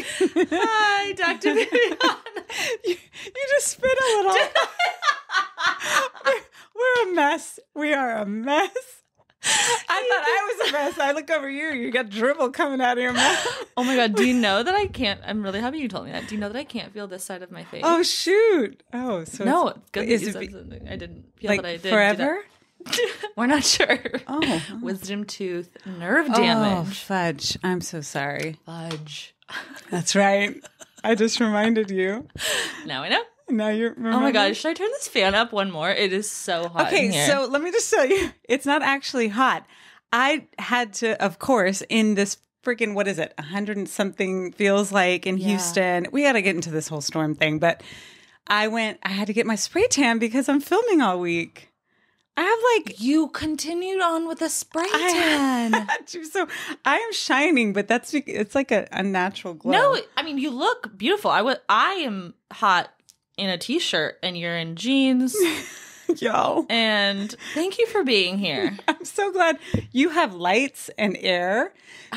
Hi. Hi, Dr. Viviana. You just spit a little. We're a mess. We are a mess. I thought I was a mess. I look over you. You got dribble coming out of your mouth. Oh my God. Do you know that I can't? I'm really happy you told me that. Do you know that I can't feel this side of my face? Oh, shoot. Oh, so no. It's good is that you it said something. I didn't feel like that I did. forever? We're not sure. Oh. Wisdom tooth nerve damage. Oh, fudge. I'm so sorry. Fudge. That's right. I just reminded you. Now I know. Now you're remembering. Oh my God. Should I turn this fan up one more? It is so hot in here. So let me just tell you, it's not actually hot. I had to, of course, in this freaking, what is it, 100 and something feels like in Houston. We got to get into this whole storm thing, but I had to get my spray tan because I'm filming all week. I have like... You continued on with a spray tan. So I am shining, but it's like a unnatural glow. No, I mean, you look beautiful. I am hot in a t-shirt and you're in jeans. Yo. And thank you for being here. I'm so glad you have lights and air.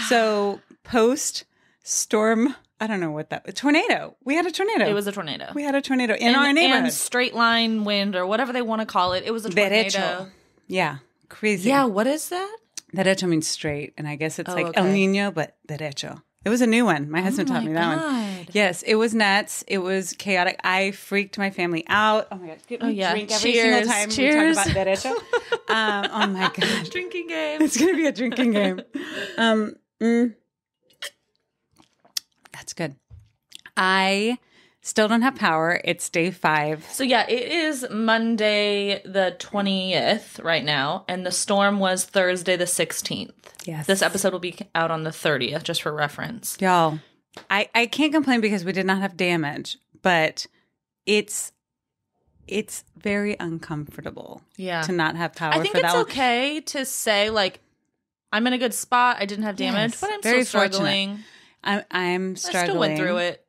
So post storm, I don't know what tornado. We had a tornado. It was a tornado. We had a tornado in our neighborhood. And straight line wind or whatever they want to call it. It was a tornado. Derecho. Yeah. Crazy. Yeah. What is that? Derecho means straight. And I guess it's like okay. El Nino, but derecho. It was a new one. My husband taught me that one. Yes, it was nuts. It was chaotic. I freaked my family out. Oh my God. Drink every single time we talk about derecho. Oh my God. Drinking game. It's going to be a drinking game. That's good. I still don't have power. It's day 5. So yeah, it is Monday the 20th right now, and the storm was Thursday the 16th. Yes. This episode will be out on the 30th, just for reference. Y'all, I can't complain because we did not have damage, but it's very uncomfortable to not have power. I think it's okay to say, like, I'm in a good spot. I didn't have damage, but I'm still struggling. I'm struggling. I still went through it.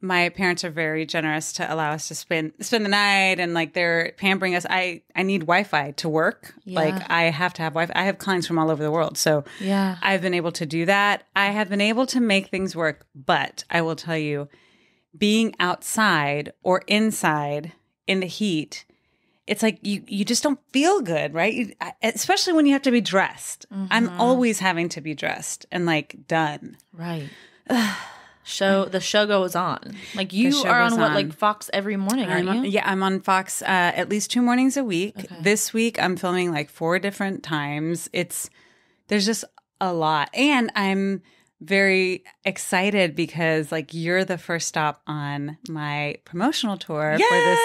My parents are very generous to allow us to spend the night, and like they're pampering us. I need Wi-Fi to work. Yeah. Like I have to have Wi-Fi. I have clients from all over the world. So yeah, I've been able to do that. I have been able to make things work, but I will tell you, being outside or inside in the heat, it's like you just don't feel good, right? Especially when you have to be dressed. Mm-hmm. I'm always having to be dressed and like done. Right. The show goes on. Like you are on what, like Fox every morning, aren't you? I'm on Fox at least 2 mornings a week. Okay. This week I'm filming like 4 different times. There's just a lot. And I'm very excited because like you're the first stop on my promotional tour for this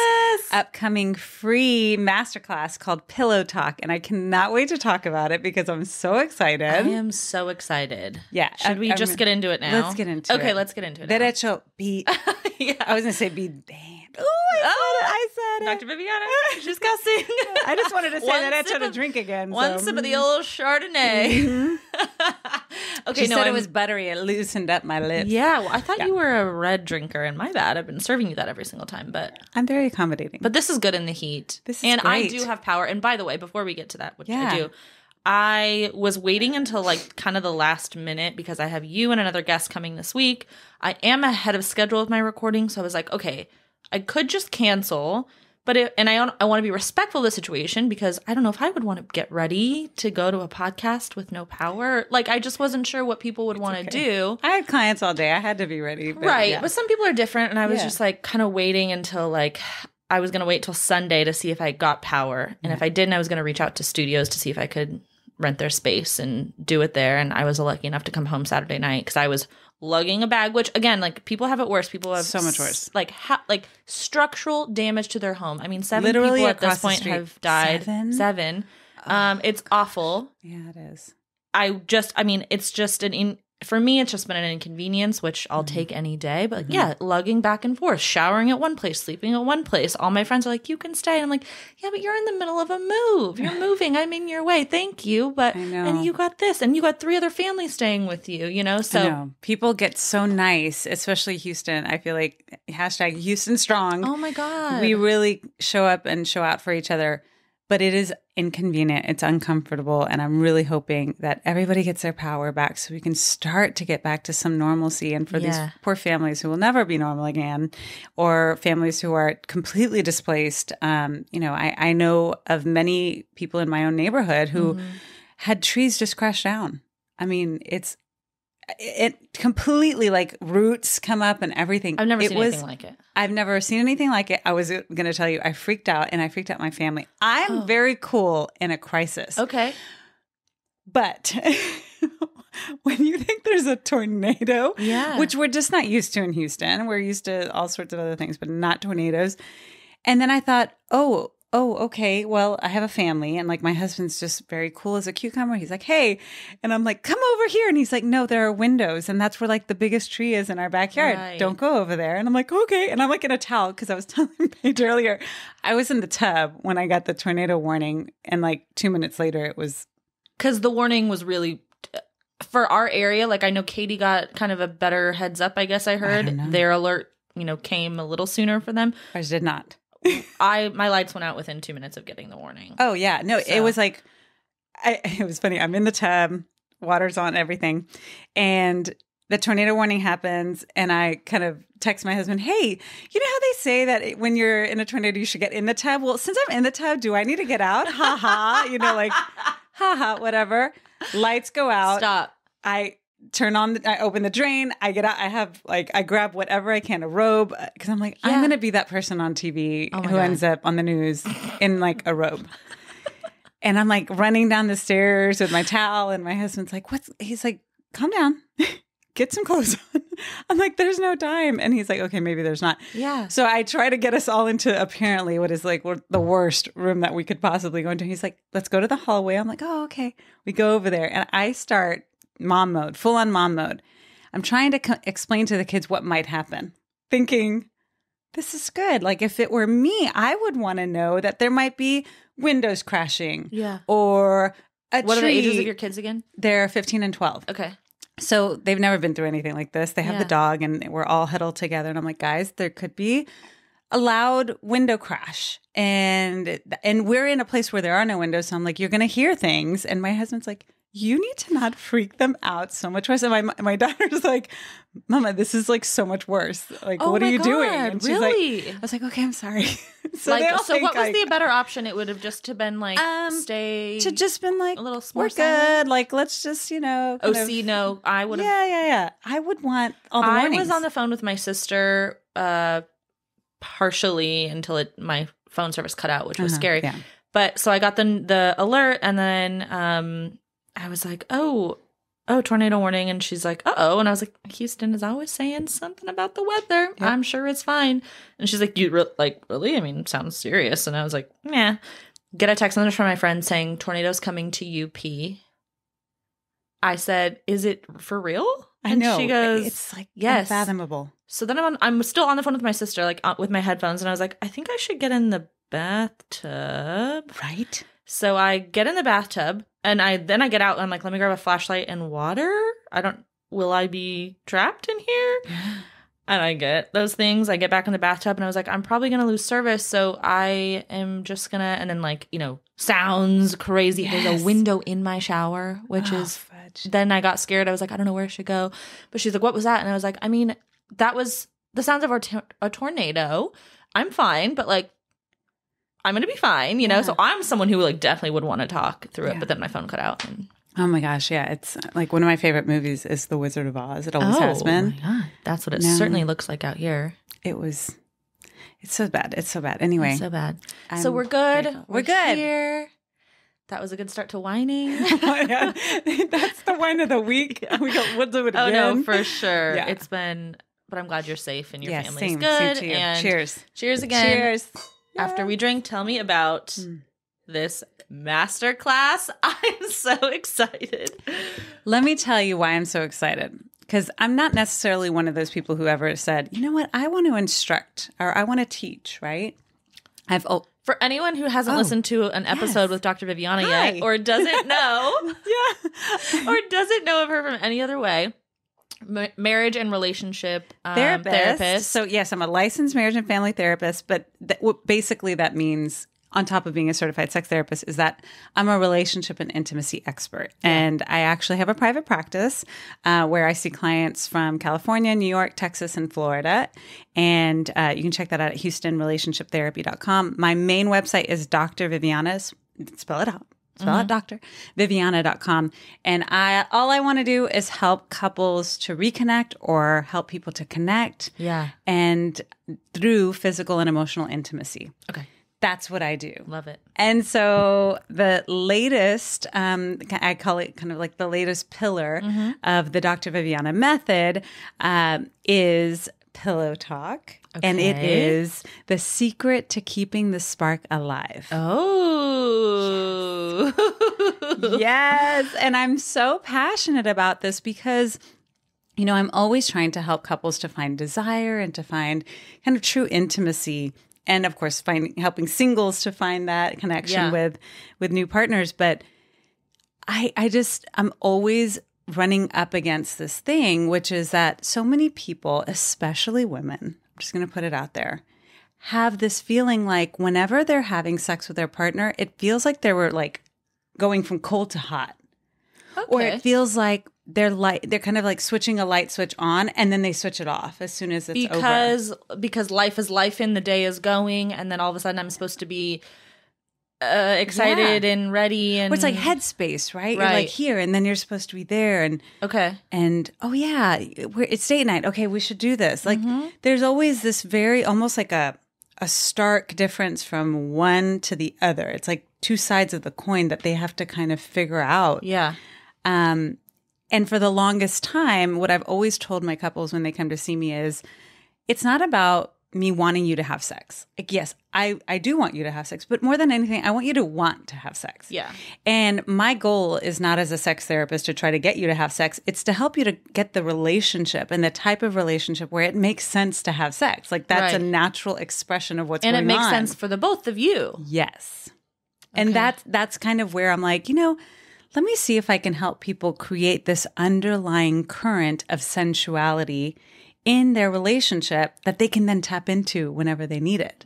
upcoming free masterclass called Pillow Talk, and I cannot wait to talk about it because I'm so excited. I am so excited. Yeah. Should we just get into it now? Let's get into it. Okay, let's get into it. Derecho, be. Yeah. I was going to say be damned. I said it. Dr. Viviana, she's cussing. I just wanted to say derecho to drink again. One sip of the old Chardonnay. Mm-hmm. Okay, she said it was buttery. It loosened up my lips. Yeah, well, I thought you were a red drinker, and my bad. I've been serving you that every single time, but I'm very accommodating. But this is good in the heat. This is and great. I do have power. And by the way, before we get to that, which I do, I was waiting until like kind of the last minute because I have you and another guest coming this week. I am ahead of schedule with my recording, so I was like, okay, I could just cancel. But I want to be respectful of the situation because I don't know if I would want to get ready to go to a podcast with no power. Like, I just wasn't sure what people would want to do. I had clients all day. I had to be ready. Right. Yeah. But some people are different. And I was just like kind of waiting until like I was going to wait till Sunday to see if I got power. And if I didn't, I was going to reach out to studios to see if I could rent their space and do it there. And I was lucky enough to come home Saturday night because I was lugging a bag, which again, like people have it worse. People have so much worse. Like structural damage to their home. I mean, 7 literally people at this point have died. 7. It's awful. Yeah, it is. It's just for me, it's just been an inconvenience, which I'll take any day. But lugging back and forth, showering at one place, sleeping at one place. All my friends are like, you can stay. And I'm like, yeah, but you're in the middle of a move. You're moving. I'm in your way. Thank you. But, and you got this. And you got 3 other families staying with you, you know? So I know. People get so nice, especially Houston. I feel like #Houston Strong. Oh my God. We really show up and show out for each other. but it is inconvenient. It's uncomfortable. And I'm really hoping that everybody gets their power back so we can start to get back to some normalcy. And for these poor families who will never be normal again, or families who are completely displaced, I know of many people in my own neighborhood who had trees just crash down. I mean, it completely like roots come up and everything. I've never seen anything like it. I've never seen anything like it. I was going to tell you, I freaked out and I freaked out my family. I'm very cool in a crisis. Okay. But when you think there's a tornado, which we're just not used to in Houston, we're used to all sorts of other things, but not tornadoes. And then I thought, oh, okay. Well, I have a family and like my husband's just very cool as a cucumber. He's like, hey, and I'm like, come over here. And he's like, no, there are windows. And that's where like the biggest tree is in our backyard. Right. Don't go over there. And I'm like, okay. And I'm like in a towel because I was telling Paige earlier, I was in the tub when I got the tornado warning. And like 2 minutes later, it was. Because the warning was really, for our area, like I know Katie got kind of a better heads up, I guess I heard. Their alert, came a little sooner for them. Ours did not. My lights went out within 2 minutes of getting the warning. Oh yeah, no, it was like, it was funny. I'm in the tub, water's on, everything, and the tornado warning happens, and I kind of text my husband, "Hey, you know how they say that when you're in a tornado you should get in the tub? Well, since I'm in the tub, do I need to get out? Ha ha, like ha ha, whatever." Lights go out. Stop. I open the drain, I get out, I grab whatever I can, a robe, because I'm like, I'm going to be that person on TV who ends up on the news in like a robe. And I'm like running down the stairs with my towel, and my husband's like, he's like, calm down, get some clothes on. I'm like, there's no time. And he's like, okay, maybe there's not. Yeah. So I try to get us all into apparently what is like the worst room that we could possibly go into. He's like, let's go to the hallway. I'm like, oh, okay. We go over there, and I start mom mode, full on mom mode. I'm trying to explain to the kids what might happen, thinking this is good. Like if it were me, I would want to know that there might be windows crashing. Yeah. Or a What tree. are the ages of your kids again? They're 15 and 12. Okay. So they've never been through anything like this. They have the dog, and we're all huddled together. And I'm like, guys, there could be a loud window crash. And we're in a place where there are no windows. So I'm like, you're going to hear things. And my husband's like, you need to not freak them out so much worse. And my daughter's like, Mama, this is like so much worse. Like, what are you doing? And she's really? like, I was like, okay, I'm sorry. So what was the better option? It would have just to been like, stay. To just been like, a little more we're silent. good. Like, let's just, no, I would have. Yeah. I would want all the warnings. I was on the phone with my sister partially until my phone service cut out, which was scary. Yeah. But so I got the alert, and then I was like, oh, tornado warning. And she's like, uh-oh. And I was like, Houston is always saying something about the weather. Yep. I'm sure it's fine. And she's like, really? I mean, it sounds serious. And I was like, yeah. Get a text message from my friend saying, tornado's coming to UP. I said, is it for real? And I know. She goes, it's like yes. unfathomable. So then I'm still on the phone with my sister, like with my headphones. And I was like, I think I should get in the bathtub. Right. So I get in the bathtub, and I get out, and I'm like, let me grab a flashlight and water. Will I be trapped in here? Yeah. And I get those things. I get back in the bathtub, and I was like, I'm probably going to lose service. So I am just going to, and then sounds crazy. Yes. There's a window in my shower, which is, fudge. Then I got scared. I was like, I don't know where I should go. But she's like, what was that? And I was like, I mean, that was the sounds of a tornado. I'm fine, but like, I'm going to be fine, you know? So I'm someone who definitely would want to talk through it, but then my phone cut out. And oh my gosh, yeah. It's like one of my favorite movies is The Wizard of Oz. It always has been. Oh my God. That's what it certainly looks like out here. It's so bad. It's so bad. Anyway. It's so bad. So we're good. Grateful. We're good. Here. That was a good start to whining. That's the wine of the week. We'll do it again. Oh no, for sure. Yeah. It's been, but I'm glad you're safe and your family's good. Same to you. And cheers. Cheers again. Cheers. After we drink, tell me about this masterclass. I'm so excited. Let me tell you why I'm so excited. Because I'm not necessarily one of those people who ever said, you know what, I want to instruct or I want to teach, right? For anyone who hasn't listened to an episode with Dr. Viviana yet, or doesn't know, or doesn't know of her from any other way, marriage and relationship therapist. So yes, I'm a licensed marriage and family therapist, but basically that means on top of being a certified sex therapist, is that I'm a relationship and intimacy expert. And I actually have a private practice where I see clients from California, New York, Texas, and Florida. And you can check that out at HoustonRelationshipTherapy.com. My main website is Dr. Viviana's. Spell it out. Spell it, Dr. Viviana.com. And all I want to do is help couples to reconnect or help people to connect. Yeah. And through physical and emotional intimacy. Okay. That's what I do. Love it. And so the latest, I call it kind of like the latest pillar of the Dr. Viviana method is Pillow Talk. Okay. And it is the secret to keeping the spark alive. Oh. Yes. And I'm so passionate about this because, you know, I'm always trying to help couples to find desire and to find kind of true intimacy. And of course, helping singles to find that connection with new partners. But I'm always running up against this thing, which is that so many people, especially women, I'm just going to put it out there, have this feeling like whenever they're having sex with their partner, it feels like they were like going from cold to hot. Okay. Or it feels like they're kind of like switching a light switch on and then they switch it off as soon as it's over. Because life is life and the day is going, and then all of a sudden I'm supposed to be excited and ready, and it's like headspace, right? You're like here and then you're supposed to be there, and oh yeah, it's date night. Okay, we should do this. Like there's always this very almost like a stark difference from one to the other. It's like two sides of the coin that they have to kind of figure out. Yeah. And for the longest time, what I've always told my couples when they come to see me is, it's not about me wanting you to have sex. Like, yes, I do want you to have sex, but more than anything, I want you to want to have sex. Yeah. And my goal is not as a sex therapist to try to get you to have sex. It's to help you to get the relationship and the type of relationship where it makes sense to have sex. Like that's a natural expression of what's going on. And it makes sense for the both of you. Yes. Okay. And that's kind of where I'm like, you know, let me see if I can help people create this underlying current of sensuality in their relationship that they can then tap into whenever they need it.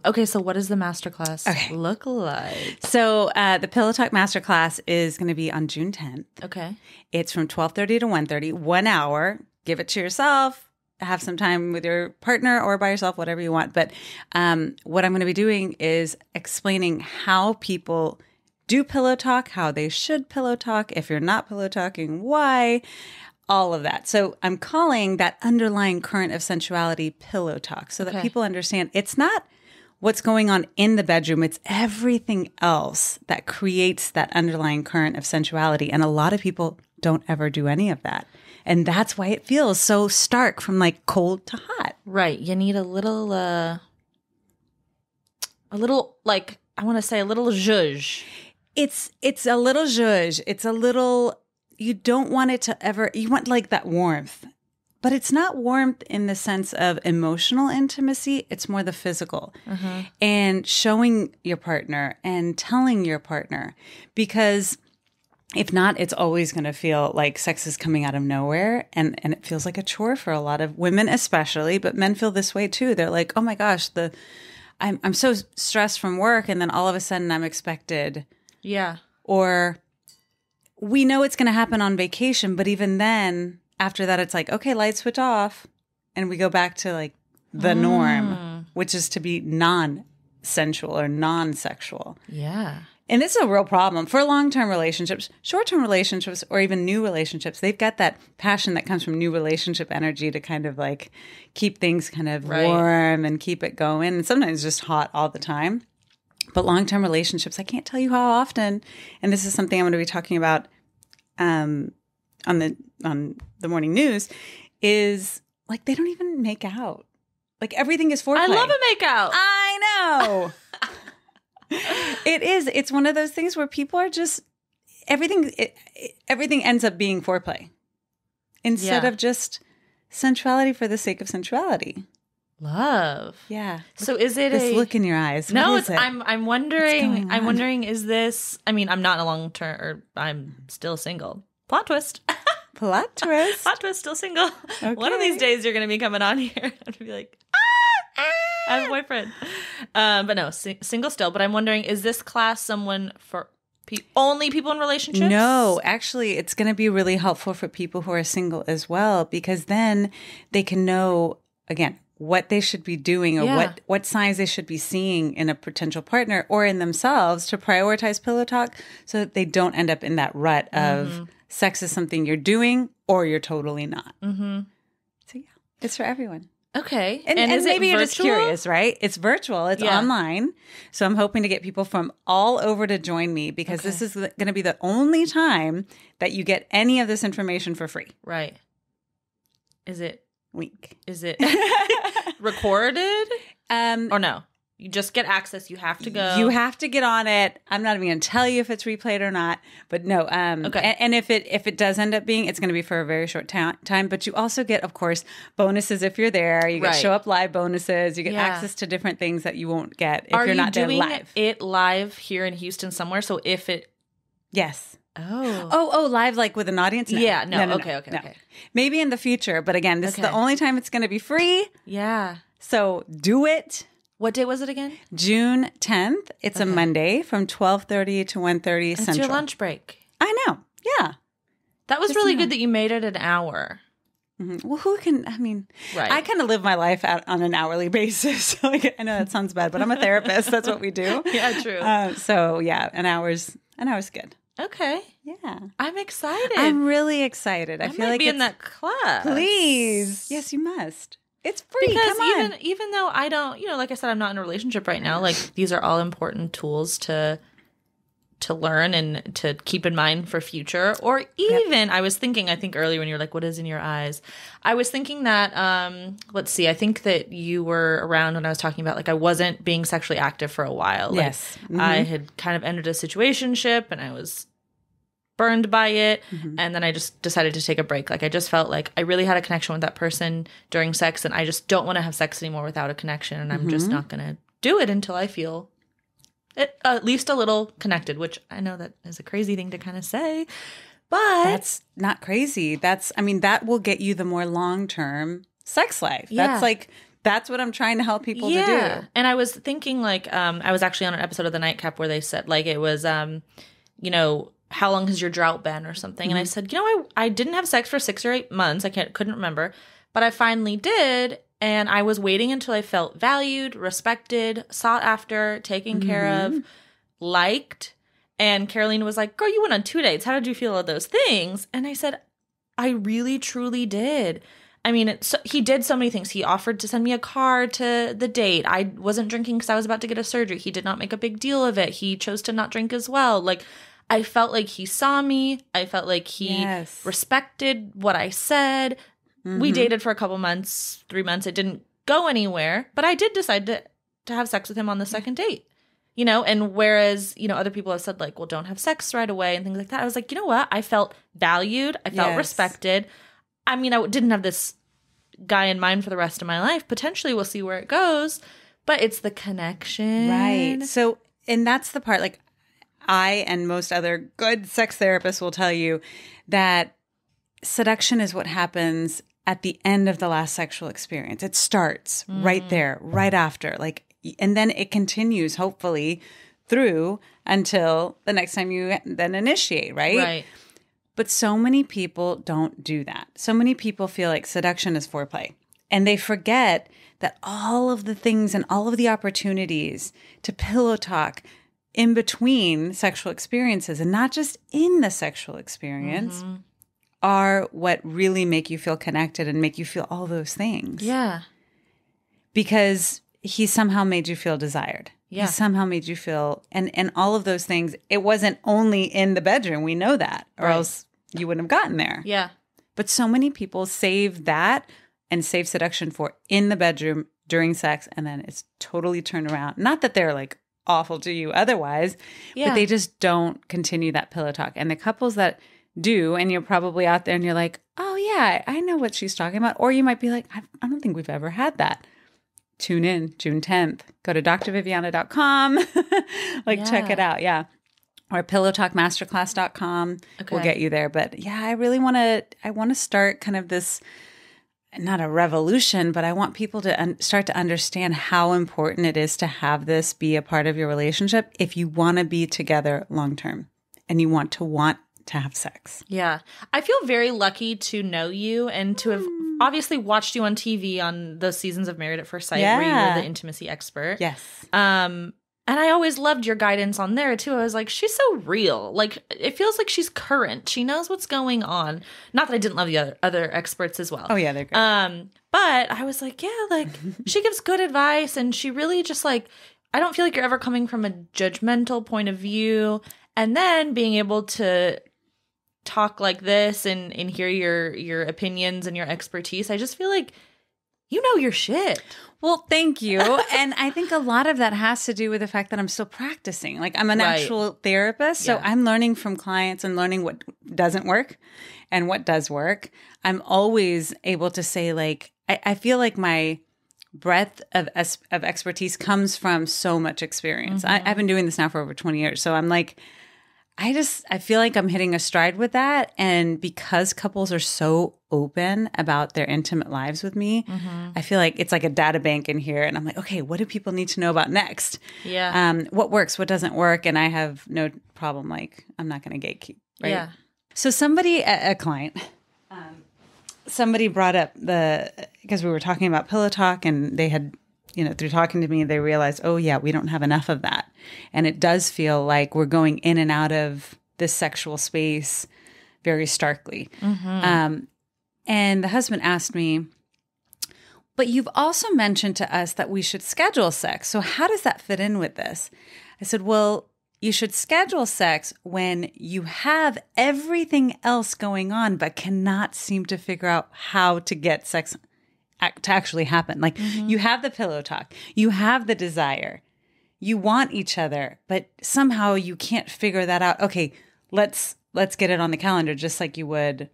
Okay, so what does the masterclass look like? So the Pillow Talk masterclass is going to be on June 10th. Okay. It's from 12:30 to 1:30, 1 hour. Give it to yourself. Have some time with your partner or by yourself, whatever you want. But what I'm going to be doing is explaining how people do pillow talk, how they should pillow talk. If you're not pillow talking, why? All of that. So I'm calling that underlying current of sensuality pillow talk so that people understand it's not what's going on in the bedroom. It's everything else that creates that underlying current of sensuality. And a lot of people don't ever do any of that. And that's why it feels so stark from like cold to hot. Right. You need a little like, I want to say a little zhuzh. It's a little zhuzh. It's a little, you don't want it to ever, you want like that warmth. But it's not warmth in the sense of emotional intimacy. It's more the physical. And showing your partner and telling your partner. Because if not, it's always going to feel like sex is coming out of nowhere. And it feels like a chore for a lot of women especially. But men feel this way too. They're like, oh my gosh, I'm so stressed from work. And then all of a sudden I'm expected. Yeah. Or we know it's going to happen on vacation. But even then, after that, it's like, okay, light switch off. And we go back to like the norm, which is to be non-sensual or non-sexual. Yeah. And this is a real problem for long-term relationships, short-term relationships, or even new relationships. They've got that passion that comes from new relationship energy to kind of like keep things kind of warm and keep it going. And sometimes just hot all the time. But long-term relationships, I can't tell you how often, and this is something I'm going to be talking about on the morning news, is like they don't even make out. Like everything is foreplay. I love a make out. I know. It is. It's one of those things where people are just everything ends up being foreplay instead of just sensuality for the sake of sensuality. Love. Yeah. So is it this look in your eyes? No, it's I'm wondering. I'm wondering, is this? I mean, I'm not in a long term, or I'm still single. Plot twist. Plot twist. Plot twist. Still single. Okay. One of these days, you're going to be coming on here and be like, I have a boyfriend. But no, single still. But I'm wondering, is this class someone for only people in relationships? No, actually, it's going to be really helpful for people who are single as well, because then they can know, again, what they should be doing or what signs they should be seeing in a potential partner or in themselves to prioritize pillow talk so that they don't end up in that rut of sex is something you're doing or you're totally not. Mm-hmm. So yeah, it's for everyone. Okay. And is maybe you're just virtual? curious, right? It's virtual. It's online. So I'm hoping to get people from all over to join me because this is going to be the only time that you get any of this information for free. Right. Is it? Wink. Is it recorded? Or no? You just get access. You have to go. You have to get on it. I'm not even going to tell you if it's replayed or not. But no. Okay. And if it does end up being, it's going to be for a very short time. But you also get, of course, bonuses if you're there. You get show up live bonuses. You get access to different things that you won't get if you're not there live. Are you doing it live here in Houston somewhere? So if it... Yes. Oh, live like with an audience? No. Yeah, no. Okay. Maybe in the future. But again, this is the only time it's going to be free. Yeah. So do it. What day was it again? June 10th. It's a Monday from 12:30 to 1:30 Central. It's your lunch break. I know. Yeah. That was really good that you made it an hour. Mm-hmm. Well, I kind of live my life out on an hourly basis. I know that sounds bad, but I'm a therapist. That's what we do. Yeah, true. So yeah, an hour's good. Okay. Yeah. I'm excited. I'm really excited. I feel might like be in that class. Please. Yes, you must. It's free. Because Come on. even though I don't, like I said, I'm not in a relationship right now. Like these are all important tools to learn and to keep in mind for future. Or even I was thinking, I think earlier when you were like, what is in your eyes? I was thinking that, let's see, I think that you were around when I was talking about like I wasn't being sexually active for a while. Like, yes. Mm-hmm. I had kind of ended a situationship and I was burned by it. Mm-hmm. And then I just decided to take a break. Like I just felt like I really had a connection with that person during sex and I just don't want to have sex anymore without a connection. And I'm just not going to do it until I feel at least a little connected, which I know that is a crazy thing to kind of say, but that's not crazy. That will get you the more long-term sex life. Yeah. That's what I'm trying to help people to do. And I was thinking like, I was actually on an episode of The Nightcap where they said like, it was, how long has your drought been or something? Mm-hmm. And I said, I didn't have sex for 6 or 8 months. I couldn't remember, but I finally did. And I was waiting until I felt valued, respected, sought after, taken care of, liked. And Carolina was like, girl, you went on 2 dates. How did you feel about those things? And I said, I really, truly did. I mean, he did so many things. He offered to send me a car to the date. I wasn't drinking because I was about to get a surgery. He did not make a big deal of it. He chose to not drink as well. Like, I felt like he saw me. I felt like he respected what I said. Mm-hmm. We dated for a couple months, 3 months. It didn't go anywhere, but I did decide to have sex with him on the second date, and whereas, other people have said like, well, don't have sex right away and things like that. I was like, you know what? I felt valued. I felt respected. I mean, I didn't have this guy in mind for the rest of my life. Potentially we'll see where it goes, but it's the connection. Right. So, and that's the part, like, I and most other good sex therapists will tell you that seduction is what happens at the end of the last sexual experience. It starts right there, right after, and then it continues hopefully through until the next time you then initiate, right? Right. But so many people don't do that. So many people feel like seduction is foreplay, and they forget that all of the things and all of the opportunities to pillow talk in between sexual experiences, and not just in the sexual experience, are what really make you feel connected and make you feel all those things. Yeah. Because he somehow made you feel desired. Yeah. He somehow made you feel, and all of those things, it wasn't only in the bedroom. We know that, or else you wouldn't have gotten there. Yeah. But so many people save that and save seduction for in the bedroom during sex, and then it's totally turned around. Not that they're like awful to you otherwise, but they just don't continue that pillow talk. And the couples that do, and you're probably out there and you're like, oh yeah, I know what she's talking about. Or you might be like, I don't think we've ever had that. Tune in June 10th. Go to drviviana.com. Check it out. Yeah. Or pillowtalkmasterclass.com will get you there. But yeah, I really want to start kind of this not a revolution, but I want people to start to understand how important it is to have this be a part of your relationship if you want to be together long term and you want to have sex. Yeah. I feel very lucky to know you and to have obviously watched you on TV on those seasons of Married at First Sight where you were the intimacy expert. Yes. And I always loved your guidance on there, too. I was like, she's so real. Like, it feels like she's current. She knows what's going on. Not that I didn't love the other experts as well. Oh, yeah, they're great. But I was like, yeah, like, she gives good advice. And she really just, like, I don't feel like you're ever coming from a judgmental point of view. And then being able to talk like this and hear your opinions and your expertise, I just feel like you know your shit. Well, thank you. And I think a lot of that has to do with the fact that I'm still practicing. Like I'm an actual therapist. So I'm learning from clients and learning what doesn't work and what does work. I'm always able to say like, I feel like my breadth of expertise comes from so much experience. I've been doing this now for over 20 years. So I'm like, I feel like I'm hitting a stride with that. And because couples are so open about their intimate lives with me, I feel like it's like a data bank in here. And I'm like, okay, what do people need to know about next? Yeah. What works, what doesn't work? And I have no problem. Like, I'm not going to gatekeep. Right. Yeah. So a client, somebody brought up because we were talking about Pillow Talk and they had, through talking to me, they realized, oh yeah, we don't have enough of that. And it does feel like we're going in and out of this sexual space very starkly. And the husband asked me, but you've also mentioned to us that we should schedule sex. So how does that fit in with this? I said, well, you should schedule sex when you have everything else going on, but cannot seem to figure out how to get sex to actually happen. Like you have the pillow talk, you have the desire, you want each other, but somehow you can't figure that out. Okay, let's get it on the calendar, just like you would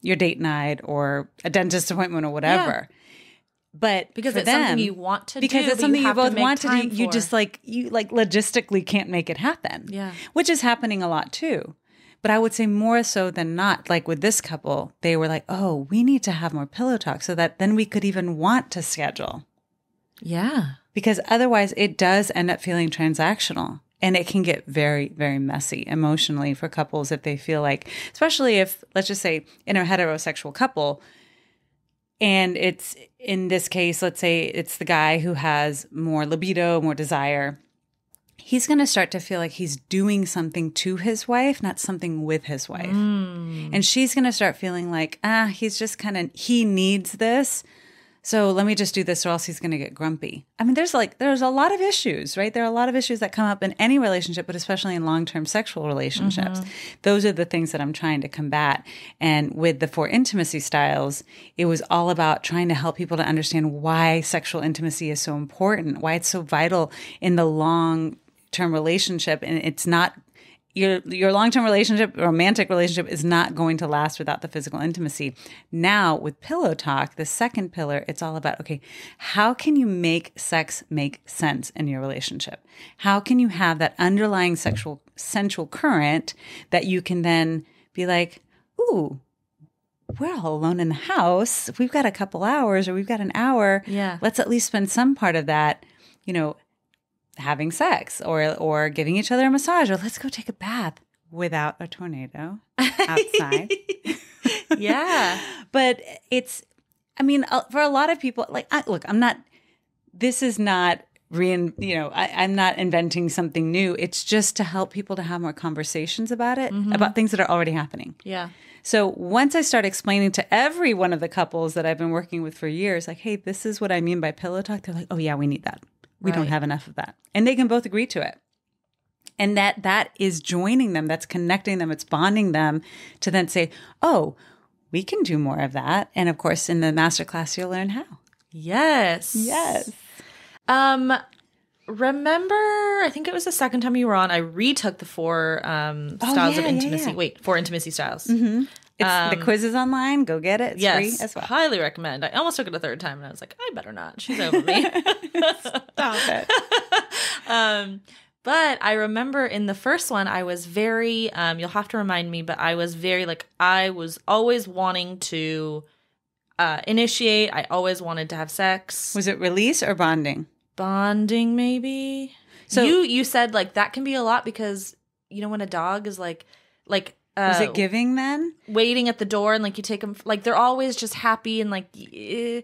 your date night or a dentist appointment or whatever. Yeah. But because it's something you want to do, because it's something you both want to do, you just you logistically can't make it happen. Yeah, which is happening a lot too. But I would say more so than not, like with this couple, they were like, oh, we need to have more pillow talk so that then we could even want to schedule. Yeah. Because otherwise it does end up feeling transactional. And it can get very, very messy emotionally for couples if they feel like, especially if, let's just say, in a heterosexual couple, and it's, in this case, let's say it's the guy who has more libido, more desire. He's going to start to feel like he's doing something to his wife, not something with his wife. And she's going to start feeling like, he's just he needs this. So let me just do this or else he's going to get grumpy. I mean, there's a lot of issues, right? There are a lot of issues that come up in any relationship, but especially in long-term sexual relationships. Those are the things that I'm trying to combat. And with the 4 intimacy styles, it was all about trying to help people to understand why sexual intimacy is so important, why it's so vital in the long-term relationship. And it's not your long-term relationship, romantic relationship is not going to last without the physical intimacy. Now with Pillow Talk, the second pillar, it's all about, okay, how can you make sex make sense in your relationship? How can you have that underlying sensual current that you can then be like, ooh, we're all alone in the house. If we've got a couple hours or we've got an hour, let's at least spend some part of that, having sex or giving each other a massage, or let's go take a bath without a tornado outside. Yeah. But for a lot of people, I'm not inventing something new. It's just to help people to have more conversations about it, about things that are already happening. Yeah. So once I start explaining to every one of the couples that I've been working with for years, like, hey, this is what I mean by pillow talk. They're like, oh yeah, we need that. We don't have enough of that. And they can both agree to it. And that is joining them. That's connecting them. It's bonding them to then say, oh, we can do more of that. And of course, in the masterclass, you'll learn how. Yes. Yes. Remember, I think it was the second time you were on, I retook the 4 styles of intimacy. Yeah. Wait, 4 intimacy styles. The quiz is online. Go get it. It's free as well. Highly recommend. I almost took it a 3rd time, and I was like, I better not. She's over me. Stop it. But I remember in the first one, I was very, you'll have to remind me, but I was very, I was always wanting to initiate. I always wanted to have sex. Was it release or bonding? Bonding, maybe. So you said like that can be a lot because you know when a dog is like was it giving then? Waiting at the door and like you take them like they're always just happy and like you're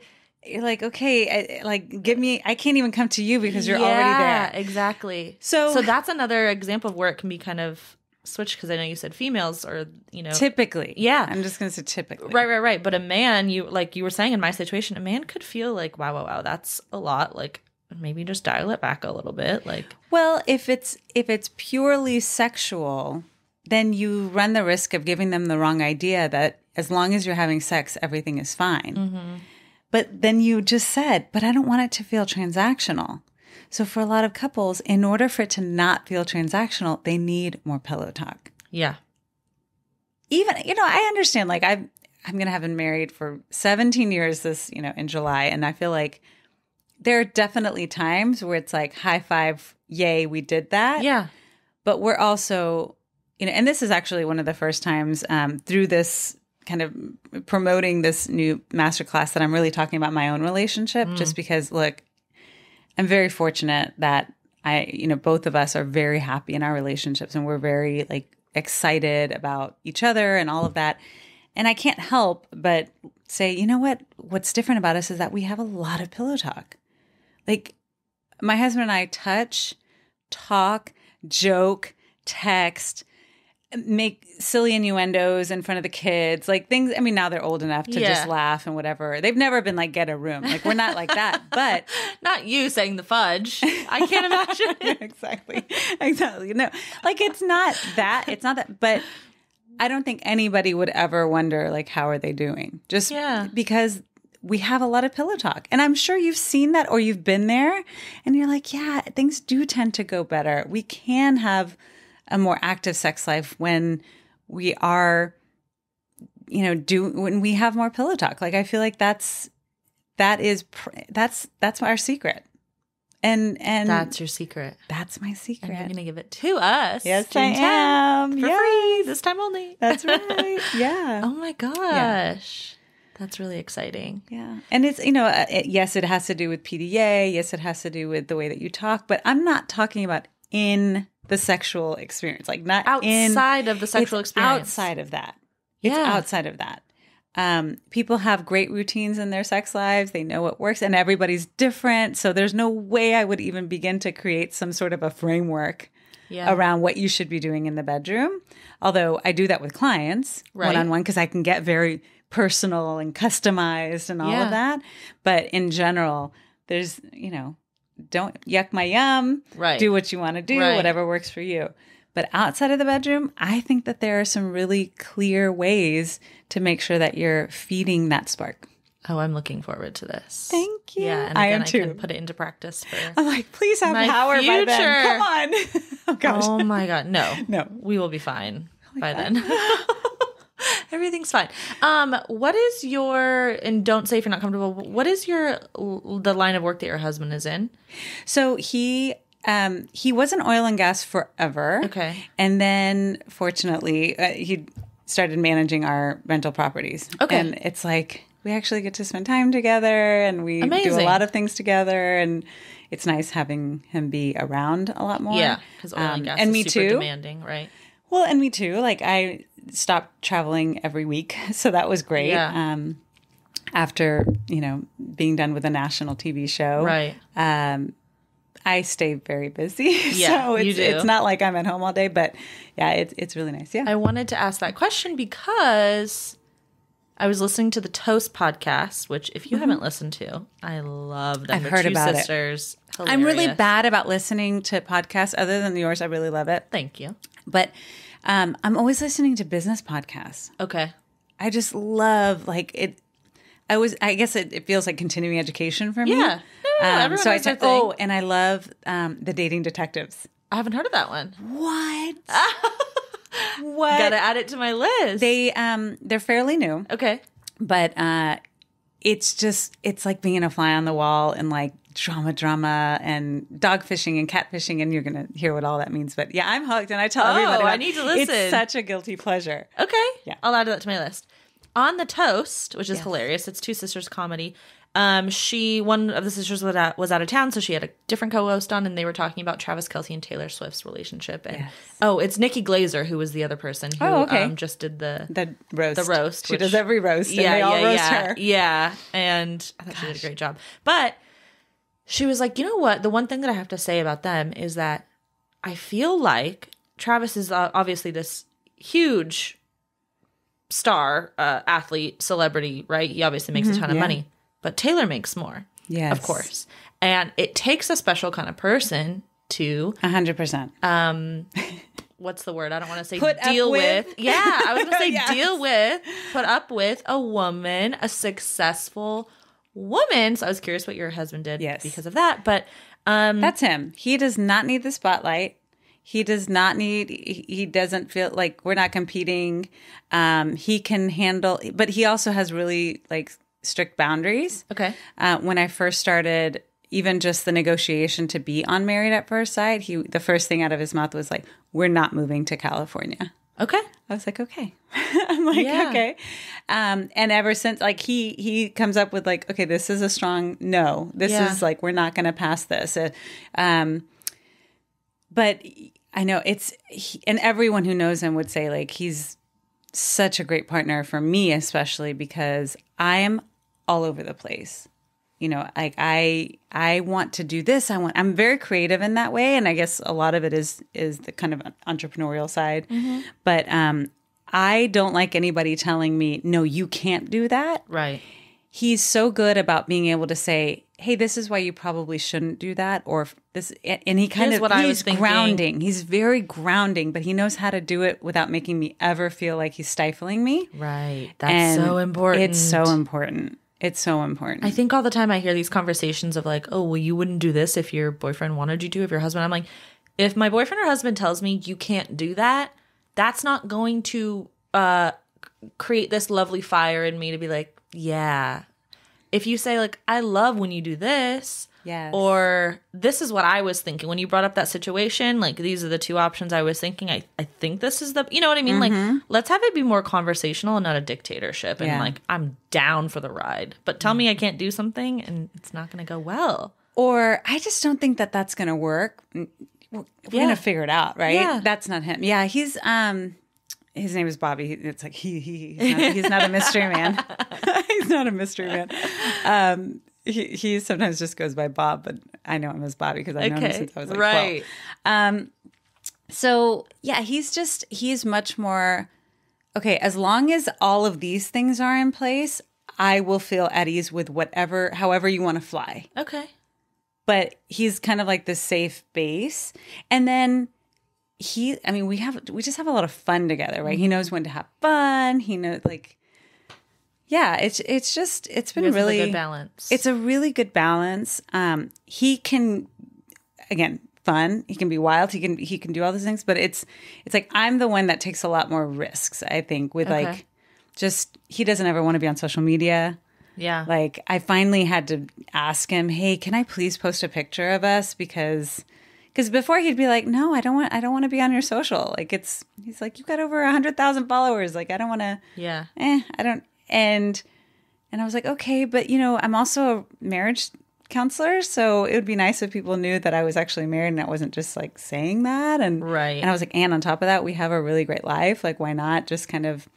like okay, like give me. I can't even come to you because you're already there. Yeah, exactly. So that's another example of where it can be kind of switched because I know you said females or you know typically. Yeah, I'm just gonna say typically. Right. But a man, you were saying in my situation, a man could feel like wow, that's a lot. Like maybe just dial it back a little bit. Like well, if it's purely sexual, then you run the risk of giving them the wrong idea that as long as you're having sex, everything is fine. Mm-hmm. But then you just said, but I don't want it to feel transactional. So for a lot of couples, in order for it to not feel transactional, they need more pillow talk. Yeah. Even, I understand, like I'm going to have been married for 17 years this, in July. And I feel like there are definitely times where it's like high five, yay, we did that. Yeah. But we're also, and this is actually one of the first times through this kind of promoting this new masterclass that I'm really talking about my own relationship, just because, look, I'm very fortunate that both of us are very happy in our relationships and we're very like excited about each other and all of that. And I can't help but say, you know what? What's different about us is that we have a lot of pillow talk. Like my husband and I touch, talk, joke, text, make silly innuendos in front of the kids, like things. I mean, now they're old enough to just laugh and whatever. They've never been like, get a room. Like we're not like that, but not you saying the fudge. I can't imagine it. Exactly. No, like it's not that, but I don't think anybody would ever wonder like, how are they doing? Just because we have a lot of pillow talk. And I'm sure you've seen that or you've been there and you're like, yeah, things do tend to go better. We can have a more active sex life when we are, when we have more pillow talk. Like I feel like that's our secret. And that's your secret. That's my secret. And you're going to give it to us. Yes, I am. For free this time only. That's right. Yeah. Oh my gosh. Yeah. That's really exciting. Yeah. And it's, yes, it has to do with PDA. Yes, it has to do with the way that you talk. But I'm not talking about in the sexual experience, like not outside of the sexual experience. Outside of that. It's outside of that. People have great routines in their sex lives. They know what works and everybody's different. So there's no way I would even begin to create some sort of a framework around what you should be doing in the bedroom. Although I do that with clients one-on-one because I can get very personal and customized and all of that. But in general, there's, don't yuck my yum. Right. Do what you want to do, whatever works for you. But outside of the bedroom, I think that there are some really clear ways to make sure that you're feeding that spark. Oh, I'm looking forward to this. Thank you. Yeah, and again, I can put it into practice for I'm like, please have power future. By then. Come on. Oh, gosh. Oh, my God. No. We will be fine by then. Everything's fine. What is and don't say if you're not comfortable, what is the line of work that your husband is in? So he was in oil and gas forever. Okay. And then fortunately, he started managing our rental properties. Okay. And it's like, we actually get to spend time together and we do a lot of things together. And it's nice having him be around a lot more. Yeah. Because oil and gas is super demanding, right? Well, and me too. Like I stopped traveling every week. So that was great. Yeah. After, being done with a national TV show. Right. I stay very busy. Yeah, so it's not like I'm at home all day, but yeah, it's really nice. Yeah. I wanted to ask that question because I was listening to the Toast podcast, which if you haven't listened to, I love them. I've heard about sisters. It. Hilarious. I'm really bad about listening to podcasts other than yours. I really love it. Thank you. But I'm always listening to business podcasts. Okay. I just love it. I guess it feels like continuing education for me. Yeah. Everyone so has their thing. Oh, and I love the Dating Detectives. I haven't heard of that one. What? What? Gotta add it to my list. They're fairly new. Okay. But it's like being a fly on the wall and like drama and dog fishing and cat fishing, and you're gonna hear what all that means. But yeah, I'm hooked and I tell everybody I need to listen. It's such a guilty pleasure. Okay. Yeah. I'll add that to my list. on the toast, which is hilarious. It's two sisters comedy. One of the sisters was out of town, so she had a different co-host on, and they were talking about Travis Kelce and Taylor Swift's relationship. And it's Nikki Glazer who was the other person who just did the roast. The roast. She does every roast, and they all roast her. Yeah, and I thought she did a great job. But she was like, you know what? The one thing that I have to say about them is that I feel like Travis is obviously this huge star, athlete, celebrity, right? He obviously makes a ton of money. But Taylor makes more, of course. And it takes a special kind of person to 100%. What's the word? I don't want to say deal with. Yeah, I was going to say put up with a woman, a successful woman. So I was curious what your husband did because of that. But that's him. He does not need the spotlight. He doesn't feel like we're not competing. He can handle, but he also has really like strict boundaries. Okay. When I first started, even just the negotiation to be on Married at First Sight, the first thing out of his mouth was like, "We're not moving to California." Okay. I was like, okay. I'm like, okay. And ever since, like, he comes up with like, okay, this is a strong no. This is like, we're not going to pass this. But I know and everyone who knows him would say like, he's such a great partner for me, especially because I am all over the place. You know, like I want to do this. I'm very creative in that way. And I guess a lot of it is the kind of entrepreneurial side. Mm-hmm. But I don't like anybody telling me, no, you can't do that. Right. He's so good about being able to say, hey, this is why you probably shouldn't do that. Or this, and he's grounding. He's very grounding, but he knows how to do it without making me ever feel like he's stifling me. Right. That's so important. It's so important. It's so important. I think all the time I hear these conversations of like, oh, well, you wouldn't do this if your boyfriend wanted you to, if your husband. I'm like, if my boyfriend or husband tells me you can't do that, that's not going to create this lovely fire in me to be like, yeah. If you say like, I love when you do this, or this is what I was thinking when you brought up that situation, like these are the two options I was thinking. I think this is you know what I mean? Mm-hmm. Like, let's have it be more conversational and not a dictatorship. And like, I'm down for the ride, but tell me I can't do something and it's not going to go well. Or I just don't think that that's going to work. We're going to figure it out, right? Yeah. That's not him. Yeah, he's his name is Bobby. It's like he's not a mystery man. He's not a mystery man. He sometimes just goes by Bob, but I know him as Bobby because I've known him since I was like 12. So yeah, he's much more okay. As long as all of these things are in place, I will feel at ease with however you want to fly. Okay. But he's kind of like the safe base, and then we just have a lot of fun together, right? Mm-hmm. He knows when to have fun. He knows it's been really a good balance. It's a really good balance. He can, again, fun. He can be wild. He can do all those things, but it's like I'm the one that takes a lot more risks, I think, with like just he doesn't ever want to be on social media. Yeah. Like I finally had to ask him, "Hey, can I please post a picture of us?" Because before he'd be like, "No, I don't want to be on your social." Like he's like, "You got over 100,000 followers. Like I don't want to." Yeah. I don't. And I was like, okay, but I'm also a marriage counselor, so it would be nice if people knew that I was actually married and I wasn't just like saying that. And right. And I was like, and on top of that, we have a really great life. Like, why not just kind of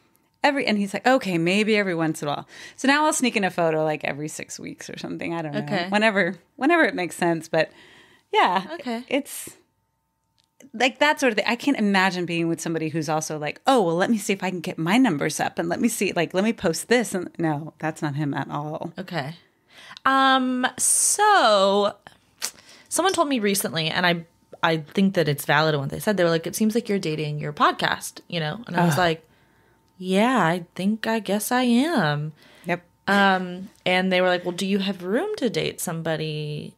and he's like, okay, maybe every once in a while. So now I'll sneak in a photo like every 6 weeks or something. I don't know. Okay. Whenever it makes sense. But yeah, okay. It's like that sort of thing. I can't imagine being with somebody who's also like, oh, well, let me see if I can get my numbers up and let me see, like, let me post this. And no, that's not him at all. Okay. So someone told me recently, and I think that it's valid in what they said. They were like, it seems like you're dating your podcast, And I was like, yeah, I guess I am. Yep. And they were like, well, do you have room to date somebody?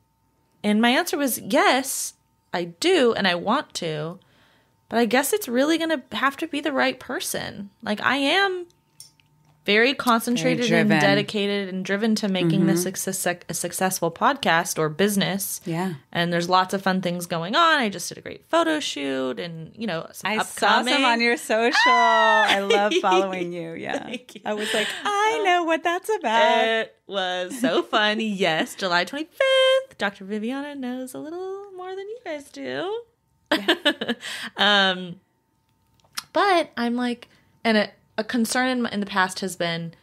And my answer was yes. I do, and I want to, but I guess it's really going to have to be the right person. Like, I am very concentrated and dedicated and driven to making this a successful podcast or business. Yeah. And there's lots of fun things going on. I just did a great photo shoot and, some I saw some on your social. I love following you. Yeah. Thank you. I was like, I know what that's about. It was so fun. Yes. July 25th. Dr. Viviana knows a little more than you guys do. Yeah. But I'm like, and a concern in the past has been,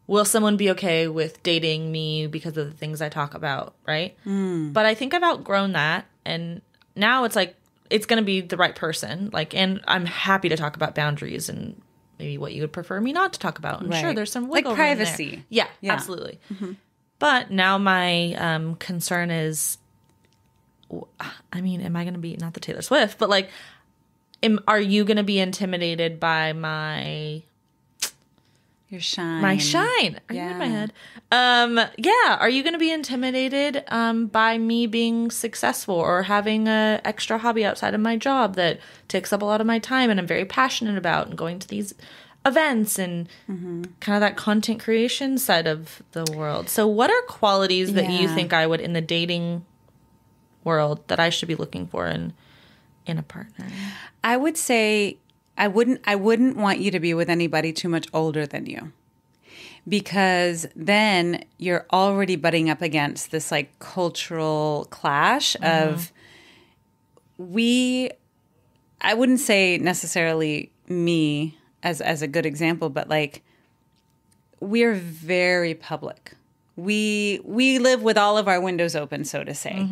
will someone be okay with dating me because of the things I talk about, right? But I think I've outgrown that, and now it's like, it's going to be the right person. Like, and I'm happy to talk about boundaries and maybe what you would prefer me not to talk about. And sure, there's some wiggle room privacy. There. Yeah, absolutely. But now my concern is, I mean, am I going to be, not the Taylor Swift, but like, are you going to be intimidated by your shine? My shine. Are you in my head? Are you going to be intimidated by me being successful or having a extra hobby outside of my job that takes up a lot of my time and I'm very passionate about, and going to these events and kind of that content creation side of the world? So what are qualities that you think I would, in the dating world, that I should be looking for in a partner? I would say I wouldn't want you to be with anybody too much older than you, because then you're already butting up against this like cultural clash of I wouldn't say necessarily me as a good example, but like we're very public. We live with all of our windows open, so to say.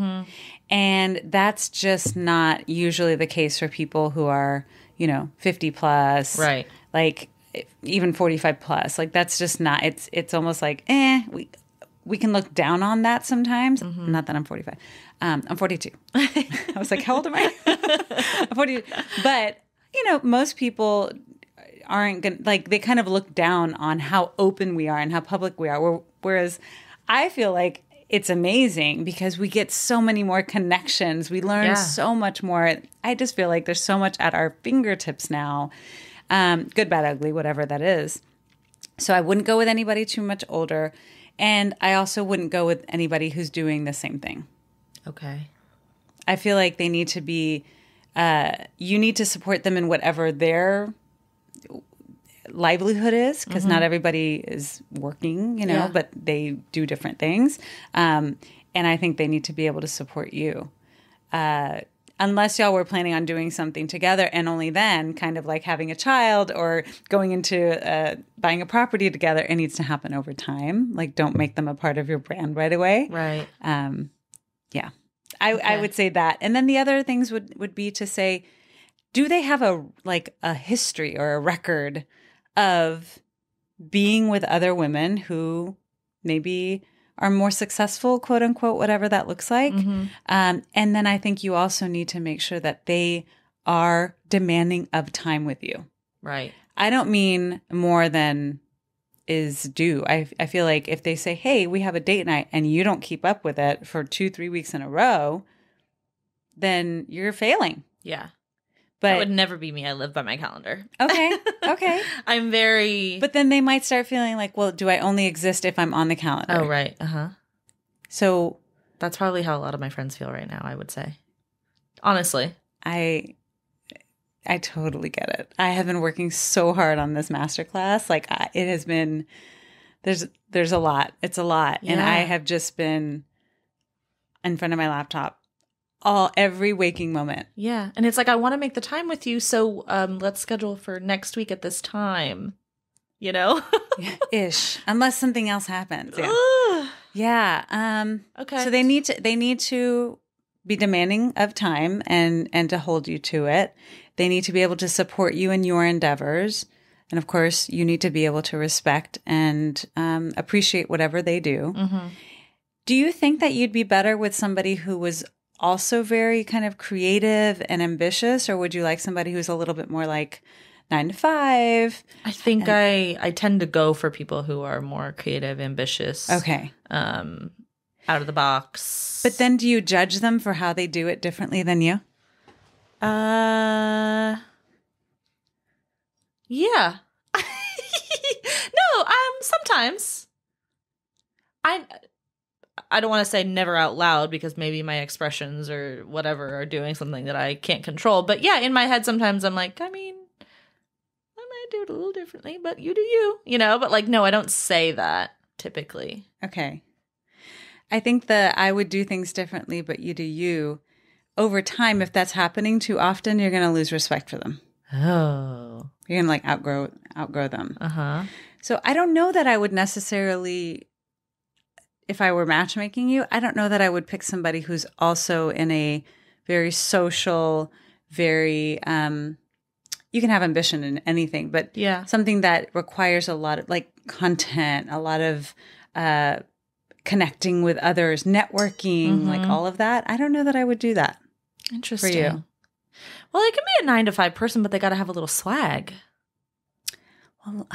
And that's just not usually the case for people who are, 50 plus. Right. Like even 45 plus. Like that's just not, it's almost like, we can look down on that sometimes. Not that I'm 45. I'm 42. I was like, how old am I? I'm 42. But, most people aren't going to, like, they kind of look down on how open we are and how public we are. Whereas I feel like it's amazing because we get so many more connections. We learn so much more. I just feel like there's so much at our fingertips now. Good, bad, ugly, whatever that is. So I wouldn't go with anybody too much older. And I also wouldn't go with anybody who's doing the same thing. Okay. I feel like they need to be, you need to support them in whatever their livelihood is, because not everybody is working, but they do different things. And I think they need to be able to support you. Unless y'all were planning on doing something together, and only then kind of like having a child or going into buying a property together, it needs to happen over time. Like, don't make them a part of your brand right away. Right. Yeah. I would say that. And then the other things would be to say, do they have a history or a record of being with other women who maybe are more successful, quote unquote, whatever that looks like. And then I think you also need to make sure that they are demanding of time with you. Right. I don't mean more than is due. I feel like if they say, hey, we have a date night, and you don't keep up with it for 2-3 weeks in a row, then you're failing. Yeah. But that would never be me. I live by my calendar. Okay. I'm very... But then they might start feeling like, well, do I only exist if I'm on the calendar? Oh, right. So... That's probably how a lot of my friends feel right now, I would say. Honestly. I totally get it. I have been working so hard on this masterclass. Like, it has been... There's a lot. It's a lot. Yeah. And I have just been in front of my laptop every waking moment. Yeah. And it's like, I want to make the time with you. So let's schedule for next week at this time, Ish. Unless something else happens. Yeah. Okay. So they need to be demanding of time and to hold you to it. They need to be able to support you in your endeavors. And of course, you need to be able to respect and appreciate whatever they do. Do you think that you'd be better with somebody who was also very kind of creative and ambitious, or would you like somebody who's a little bit more like 9 to 5? I think I tend to go for people who are more creative, ambitious. Okay. Out of the box. But then do you judge them for how they do it differently than you? Yeah. No, Sometimes. I don't want to say never out loud because maybe my expressions or whatever are doing something that I can't control. But yeah, in my head sometimes I'm like, I mean, I might do it a little differently, but you do you, But like, no, I don't say that typically. Okay. I think that I would do things differently, but you do you. Over time, if that's happening too often, you're going to lose respect for them. Oh. You're going to like outgrow them. Uh-huh. So I don't know that I would necessarily, if I were matchmaking you, I don't know that I would pick somebody who's also in a very social, very, you can have ambition in anything, but something that requires a lot of like content, a lot of connecting with others, networking, like all of that. I don't know that I would do that. Interesting. For you. Well, it can be a 9-to-5 person, but they got to have a little swag. Well,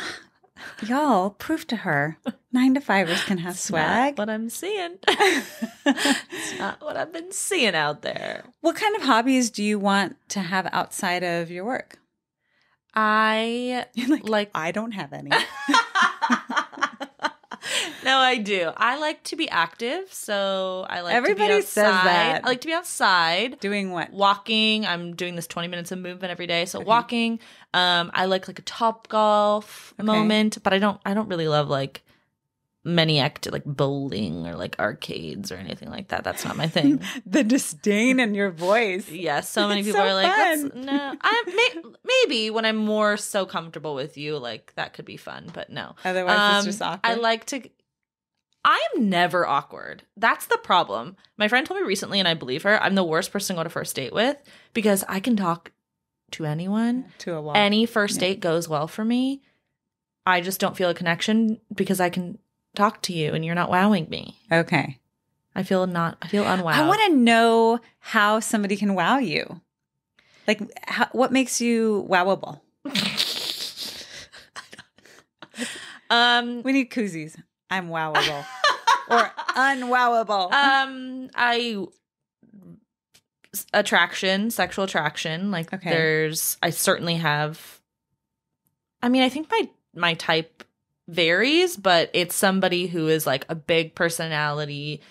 y'all, prove to her 9-to-5ers can have swag. Not what I'm seeing. It's not what I've been seeing out there. What kind of hobbies do you want to have outside of your work? I like I don't have any. No, I do. I like to be active, so I like Everybody to be outside. says that. I like to be outside. Doing what? Walking. I'm doing this 20 minutes of movement every day, so walking. I like a Top Golf moment, but I don't really love like many like bowling or like arcades or anything like that. That's not my thing. The disdain in your voice. Yeah, so many people are like, no. Maybe when I'm more so comfortable with you, like that could be fun, but no. Otherwise, it's just awkward. I am never awkward. That's the problem. My friend told me recently, and I believe her, I'm the worst person to go to first date with because I can talk to anyone. To a wall. Any first date goes well for me. I just don't feel a connection because I can talk to you and you're not wowing me. Okay. I feel unwowed. I want to know how somebody can wow you. Like, what makes you wowable? We need koozies. I'm wowable. Or unwowable. Sexual attraction. Like I certainly have, I think my type varies, but it's somebody who is like a big personality,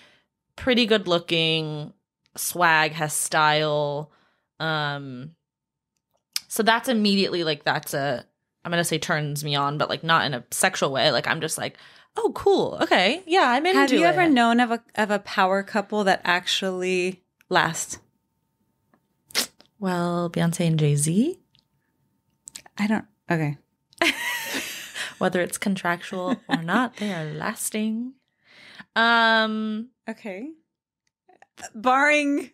pretty good looking, swag, has style. So that's immediately like, I'm going to say turns me on, but like not in a sexual way. Like I'm just like, oh, cool. Okay. Yeah, I'm into it. Have you ever known of a power couple that actually lasts? Well, Beyonce and Jay-Z. Okay. Whether it's contractual or not, they are lasting. Okay. Barring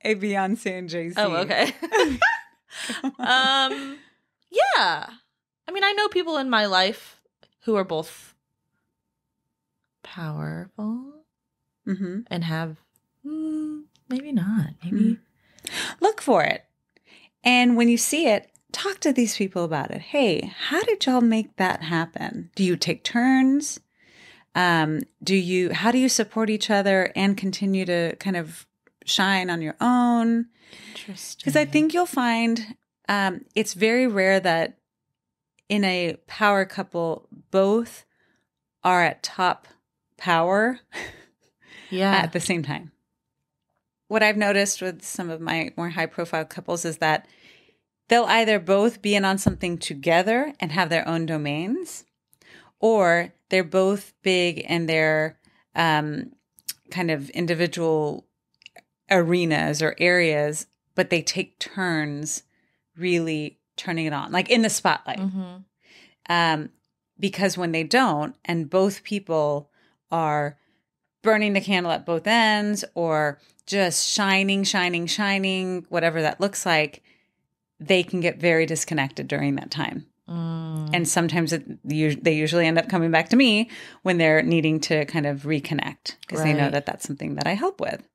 a Beyonce and Jay-Z. Oh, okay. Yeah. I know people in my life who are both powerful and have, maybe not. Maybe. Look for it. And when you see it, talk to these people about it. Hey, how did y'all make that happen? Do you take turns? How do you support each other and continue to kind of shine on your own? Interesting. Because I think you'll find it's very rare that in a power couple, both are at top power at the same time. What I've noticed with some of my more high-profile couples is that they'll either both be in on something together and have their own domains, or they're both big in their kind of individual arenas or areas, but they take turns really turning it on, like in the spotlight. Because when they don't, and both people are burning the candle at both ends or just shining, whatever that looks like, they can get very disconnected during that time. And sometimes they usually end up coming back to me when they're needing to kind of reconnect because they know that that's something that I help with.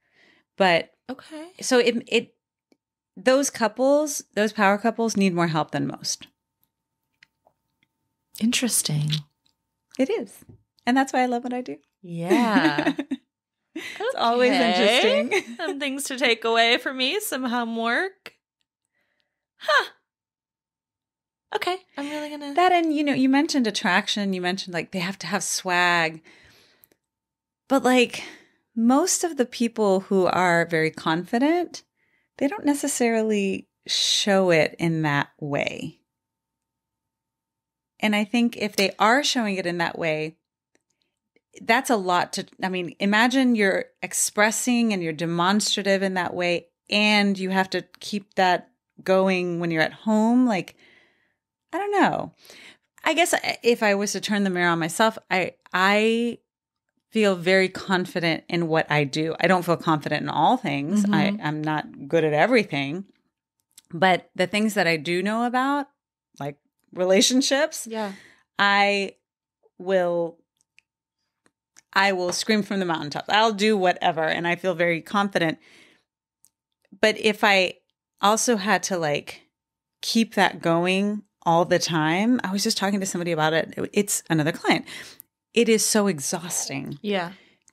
But so those power couples need more help than most. Interesting. It is. And that's why I love what I do. Yeah. It's always interesting. Some things to take away for me, some homework. Huh. Okay. I'm really going to. That, and, you mentioned attraction. You mentioned, like, they have to have swag. But, like, most of the people who are very confident, they don't necessarily show it in that way. And I think if they are showing it in that way, that's a lot imagine you're expressing and you're demonstrative in that way, and you have to keep that going when you're at home. Like, I don't know. I guess if I was to turn the mirror on myself, I feel very confident in what I do. I don't feel confident in all things. Mm-hmm. I'm not good at everything. But the things that I do know about, like relationships, I will scream from the mountaintops. I'll do whatever, and I feel very confident. But if I also had to, like, keep that going all the time, I was just talking to somebody about it. It's another client. It is so exhausting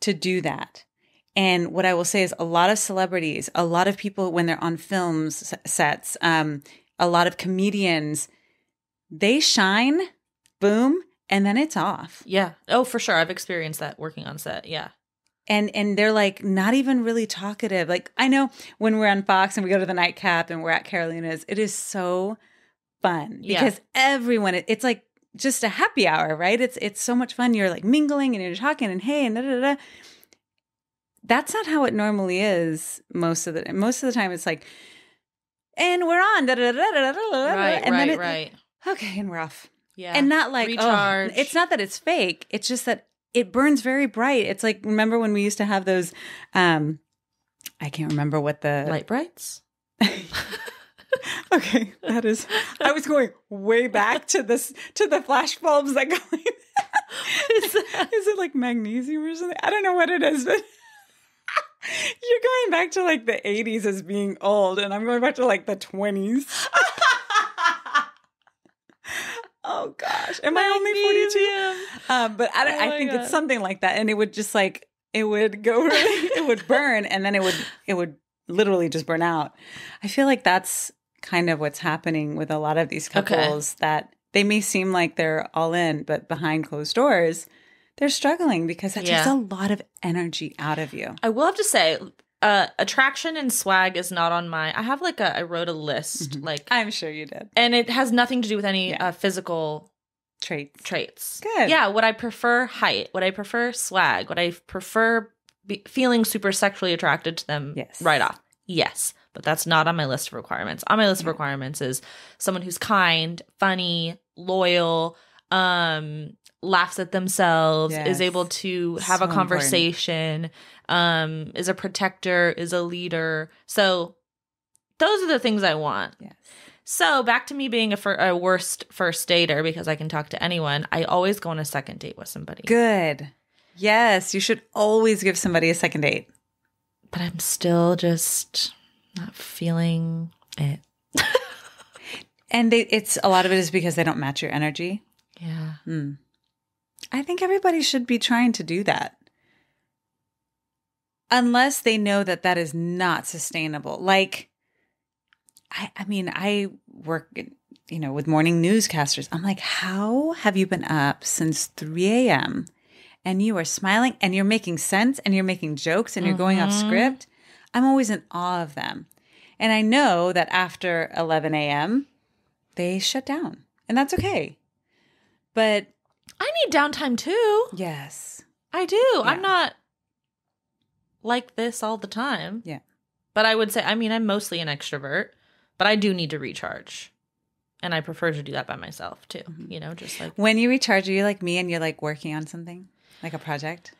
to do that. And what I will say is a lot of celebrities, a lot of people when they're on films sets, a lot of comedians, they shine, boom, and then it's off. Yeah. Oh, for sure. I've experienced that working on set. Yeah. And they're, like, not even really talkative. Like, I know when we're on Fox and we go to the nightcap and we're at Carolina's, it is so fun because everyone, it's like just a happy hour, right? It's so much fun. You're, like, mingling and you're talking and hey and da da da. That's not how it normally is most of the time. It's like, and we're on da da da da da da. Right. Okay, and we're off. Yeah. And not like, recharge. It's not that it's fake. It's just that it burns very bright. It's like, remember when we used to have those, I can't remember what the... Light brights? Okay, that is... I was going way back to the flash bulbs that go like... Is it like magnesium or something? I don't know what it is, but... You're going back to, like, the 80s as being old, and I'm going back to, like, the 20s. Oh gosh, am I only 42? But I think it's something like that, and it would just like it would go really, it would burn, and then it would literally just burn out. I feel like that's kind of what's happening with a lot of these couples, that they may seem like they're all in, but behind closed doors, they're struggling because that takes a lot of energy out of you. I will have to say, attraction and swag is not on my... I have like I wrote a list. Mm-hmm. Like, I'm sure you did. And it has nothing to do with any physical traits. Good. Yeah. Would I prefer height? Would I prefer swag? Would I prefer feeling super sexually attracted to them right off? Yes. But that's not on my list of requirements. On my list of requirements is someone who's kind, funny, loyal, laughs at themselves, is able to have a conversation, is a protector, is a leader. So those are the things I want. Yes. So back to me being a worst first dater, because I can talk to anyone. I always go on a second date with somebody. Good. Yes, you should always give somebody a second date. But I'm still just not feeling it. And it's a lot of it is because they don't match your energy. Yeah. I think everybody should be trying to do that. Unless they know that that is not sustainable. Like, I mean, I work, with morning newscasters. I'm like, how have you been up since 3 a.m. and you are smiling and you're making sense and you're making jokes and you're going off script? I'm always in awe of them. And I know that after 11 a.m., they shut down. And that's okay. But I need downtime too. Yes. I do. Yeah. I'm not like this all the time. Yeah. But I would say, I'm mostly an extrovert, but I do need to recharge. And I prefer to do that by myself too. Mm-hmm. Just like. When you recharge, are you like me and you're like working on something? Like a project?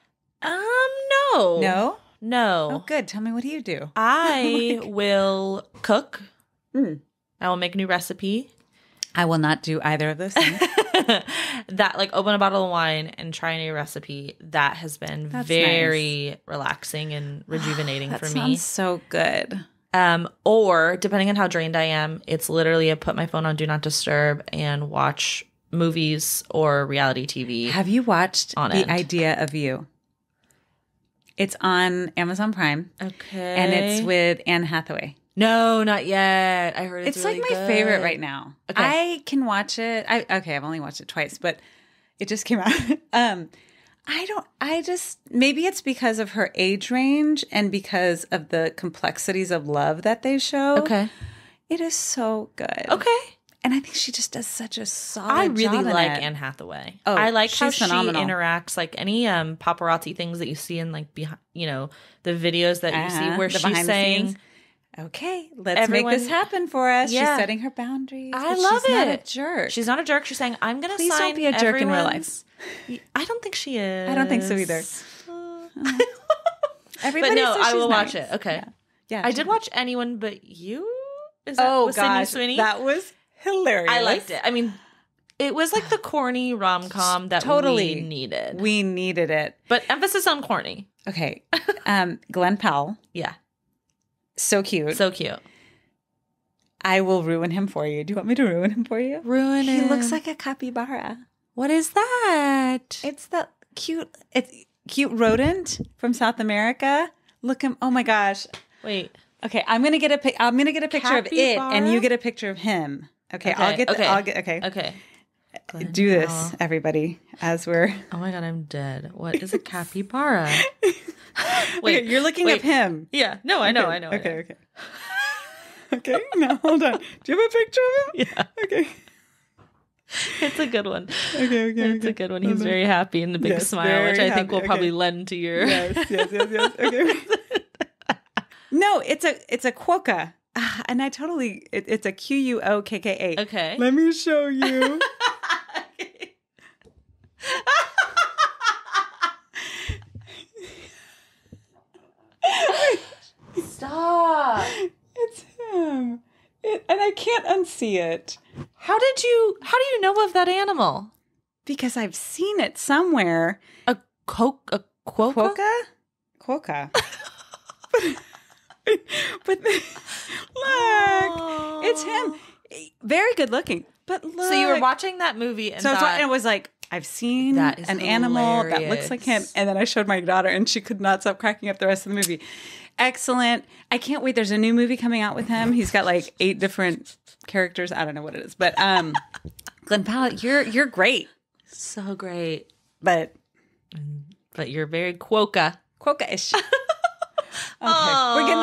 No. No? No. Oh, good. Tell me, what do you do? I will cook. I will make a new recipe. I will not do either of those things. That, like, open a bottle of wine and try a new recipe. That has been very relaxing and rejuvenating for me. That sounds so good. Or, depending on how drained I am, it's literally put my phone on Do Not Disturb and watch movies or reality TV. Have you watched The Idea of You? It's on Amazon Prime. Okay. And it's with Anne Hathaway. No, not yet. I heard it's really like my good. favorite right now. Okay. I can watch it. I've only watched it twice, but it just came out. Maybe it's because of her age range and because of the complexities of love that they show. Okay. It is so good. Okay. And I think she just does such a solid job. I really like Anne Hathaway. Oh, I like how phenomenal. she interacts, like any paparazzi things that you see in like behind, the videos that you see where she's saying, "Okay, let's make this happen for us." Yeah. She's setting her boundaries. I love she's it. Not a jerk. She's not a jerk. She's saying, "I'm going to sign." Please don't be a jerk in real life. I don't think she is. I don't think so either. Everybody. But no, says I will she's watch nice. it. Okay. Yeah. I did watch Anyone But You. Is that with Sydney Sweeney? That was hilarious. I liked it. I mean, it was like the corny rom-com that we needed. We needed it. But emphasis on corny. Okay. Glenn Powell. Yeah. So cute. So cute. I will ruin him for you. Do you want me to ruin him for you? Ruin him. He looks like a capybara. What is that? It's cute rodent from South America. Look him. Oh my gosh. Wait. Okay, I'm gonna get a picture of it, and you get a picture of him. Okay. I'll get. Okay. Do this, everybody, as we're. Oh my god, I'm dead. What is a capybara? Wait, you're looking up him. Yeah. No, I know. Okay. Okay. Now hold on. Do you have a picture of him? Yeah. Okay. It's a good one. Okay. It's a good one. He's very happy and the big smile, which I think will probably lend to your. Yes. Okay. No, it's a quokka. And it's a Quokka. Okay. Let me show you. Stop. It's him. And I can't unsee it. How do you know of that animal? Because I've seen it somewhere. A quokka? Quokka. But look, it's him. Very good looking. But look. So you were watching that movie and it was like, I've seen an animal that looks like him. And then I showed my daughter and she could not stop cracking up the rest of the movie. Excellent. I can't wait. There's a new movie coming out with him. He's got like 8 different characters. I don't know what it is. But Glenn Powell, you're great. So great. But you're very quokka-ish. Okay. We're getting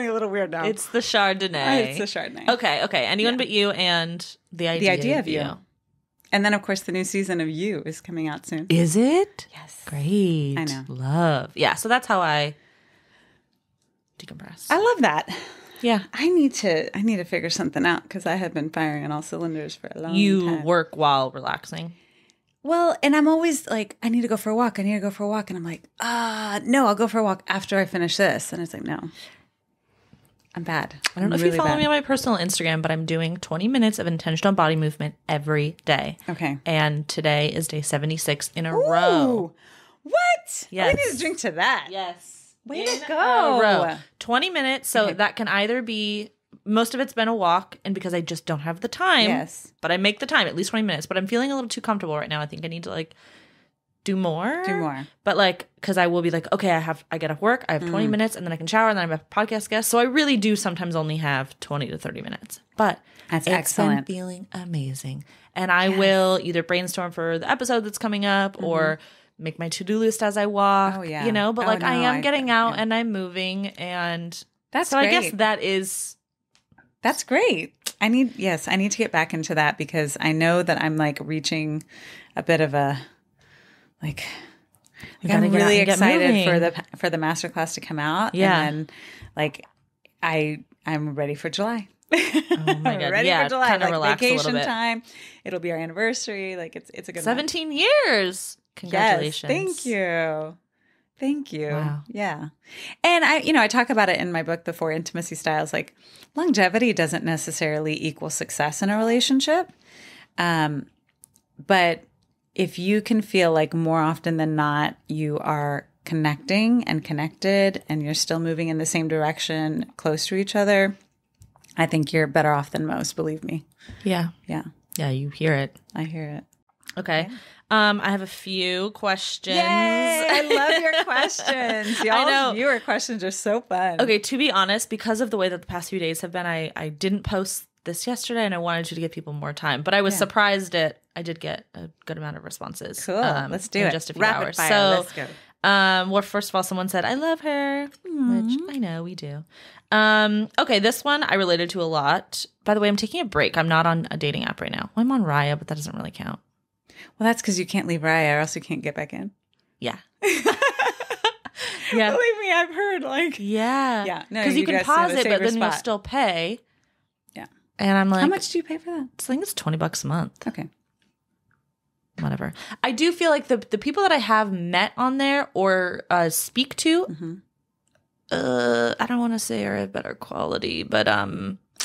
a little weird now. It's the Chardonnay. It's the Chardonnay. Okay. Anyone But You and The Idea of You. And then, of course, the new season of You is coming out soon. Is it? Yes. Great. I know. Love. Yeah, so that's how I decompress. I love that. Yeah. I need to figure something out because I have been firing on all cylinders for a long time. You work while relaxing. Well, and I'm always like, I need to go for a walk. And I'm like, no, I'll go for a walk after I finish this. And it's like, no, I'm bad. I don't know if you follow me on my personal Instagram, but I'm doing 20 minutes of intentional body movement every day. Okay. And today is day 76 in a row. What? Yes. We need to drink to that. Yes. Way to go. 20 minutes. So that can either be, most of it's been a walk, and because I just don't have the time. Yes. But I make the time, at least 20 minutes. But I'm feeling a little too comfortable right now. I think I need to like do more. But like, because I will be like, okay, I get off work, I have 20 minutes, and then I can shower, and then I have a podcast guest. So I really do sometimes only have 20 to 30 minutes. But that's it's excellent. been feeling amazing. And I will either brainstorm for the episode that's coming up or make my to-do list as I walk. Oh, yeah. But like I am getting out and I'm moving, and that's so great. I guess that's great. I need to get back into that because I know that I'm like reaching a bit of a like I'm really excited for the masterclass to come out. Yeah. And then like I'm ready for July. Oh my God. Ready for July. Kind of relax vacation a little bit. time. It'll be our anniversary. Like it's a good 17 years. Congratulations. Yes, thank you. Wow. Yeah. And I talk about it in my book, The 4 Intimacy Styles, like longevity doesn't necessarily equal success in a relationship. But if you can feel like more often than not, you are connecting and connected and you're still moving in the same direction, close to each other, I think you're better off than most, believe me. Yeah. Yeah. Yeah, you hear it. I hear it. Okay. I have a few questions. Yay! I love your questions. Y'all's viewer questions are so fun. Okay, to be honest, because of the way that the past few days have been, I didn't post this yesterday, and I wanted to give people more time. But I was surprised I did get a good amount of responses. Cool. Let's do it. Just a few Rapid hours. fire. So, let's go. Well, first of all, someone said, I love her, which I know we do. Okay, this one I related to a lot. By the way, I'm taking a break. I'm not on a dating app right now. I'm on Raya, but that doesn't really count. Well, that's because you can't leave Raya or else you can't get back in. Yeah. Yeah. Believe me, I've heard Yeah. Yeah. No, because you can pause it, but then you'll still pay. Yeah. And I'm like, how much do you pay for that? I think it's $20 a month. Okay. Whatever. I do feel like the people that I have met on there or speak to, I don't want to say are of better quality, but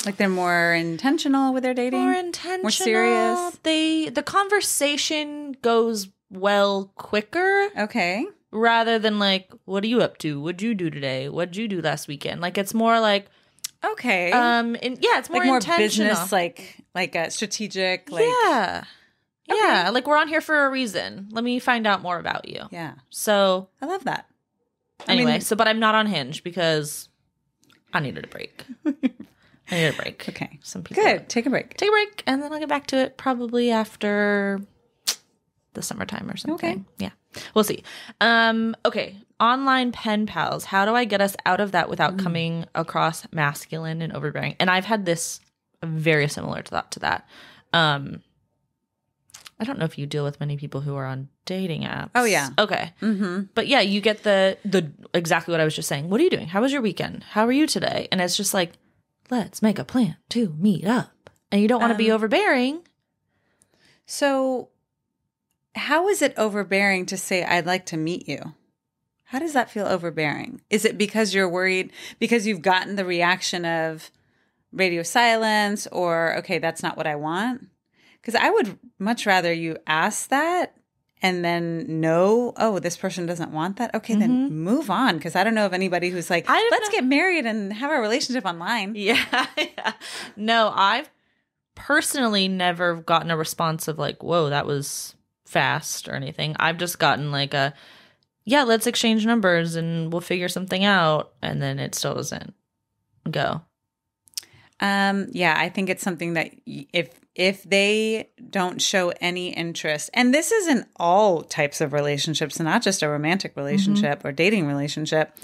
like they're more intentional with their dating, more serious. The conversation goes well quicker. Okay. Rather than like, what are you up to? What'd you do today? What'd you do last weekend? Like it's more like, okay. It's more like more intentional. business, like a strategic. Like, yeah. Okay. Yeah, like we're on here for a reason. Let me find out more about you. Yeah. So I love that. Anyway, but I'm not on Hinge because I needed a break. I need a break. Okay. Some people. Good. Take a break. Take a break, and then I'll get back to it probably after the summertime or something. Okay. Yeah. We'll see. Okay. Online pen pals. How do I get us out of that without coming across masculine and overbearing? And I've had this very similar to that. I don't know if you deal with many people who are on dating apps. Oh, yeah. Okay. Mm-hmm. But yeah, you get the exactly what I was just saying. What are you doing? How was your weekend? How are you today? And it's just like, let's make a plan to meet up. And you don't want to be overbearing. So how is it overbearing to say, I'd like to meet you? How does that feel overbearing? Is it because you're worried, because you've gotten the reaction of radio silence or, okay, that's not what I want? Because I would much rather you ask that and then know, oh, this person doesn't want that. Okay, then move on. Because I don't know of anybody who's like, let's get married and have a relationship online. Yeah. No, I've personally never gotten a response of like, whoa, that was fast or anything. I've just gotten like yeah, let's exchange numbers and we'll figure something out. And then it still doesn't go. Yeah, I think it's something that if they don't show any interest, and this is in all types of relationships, not just a romantic relationship or dating relationship,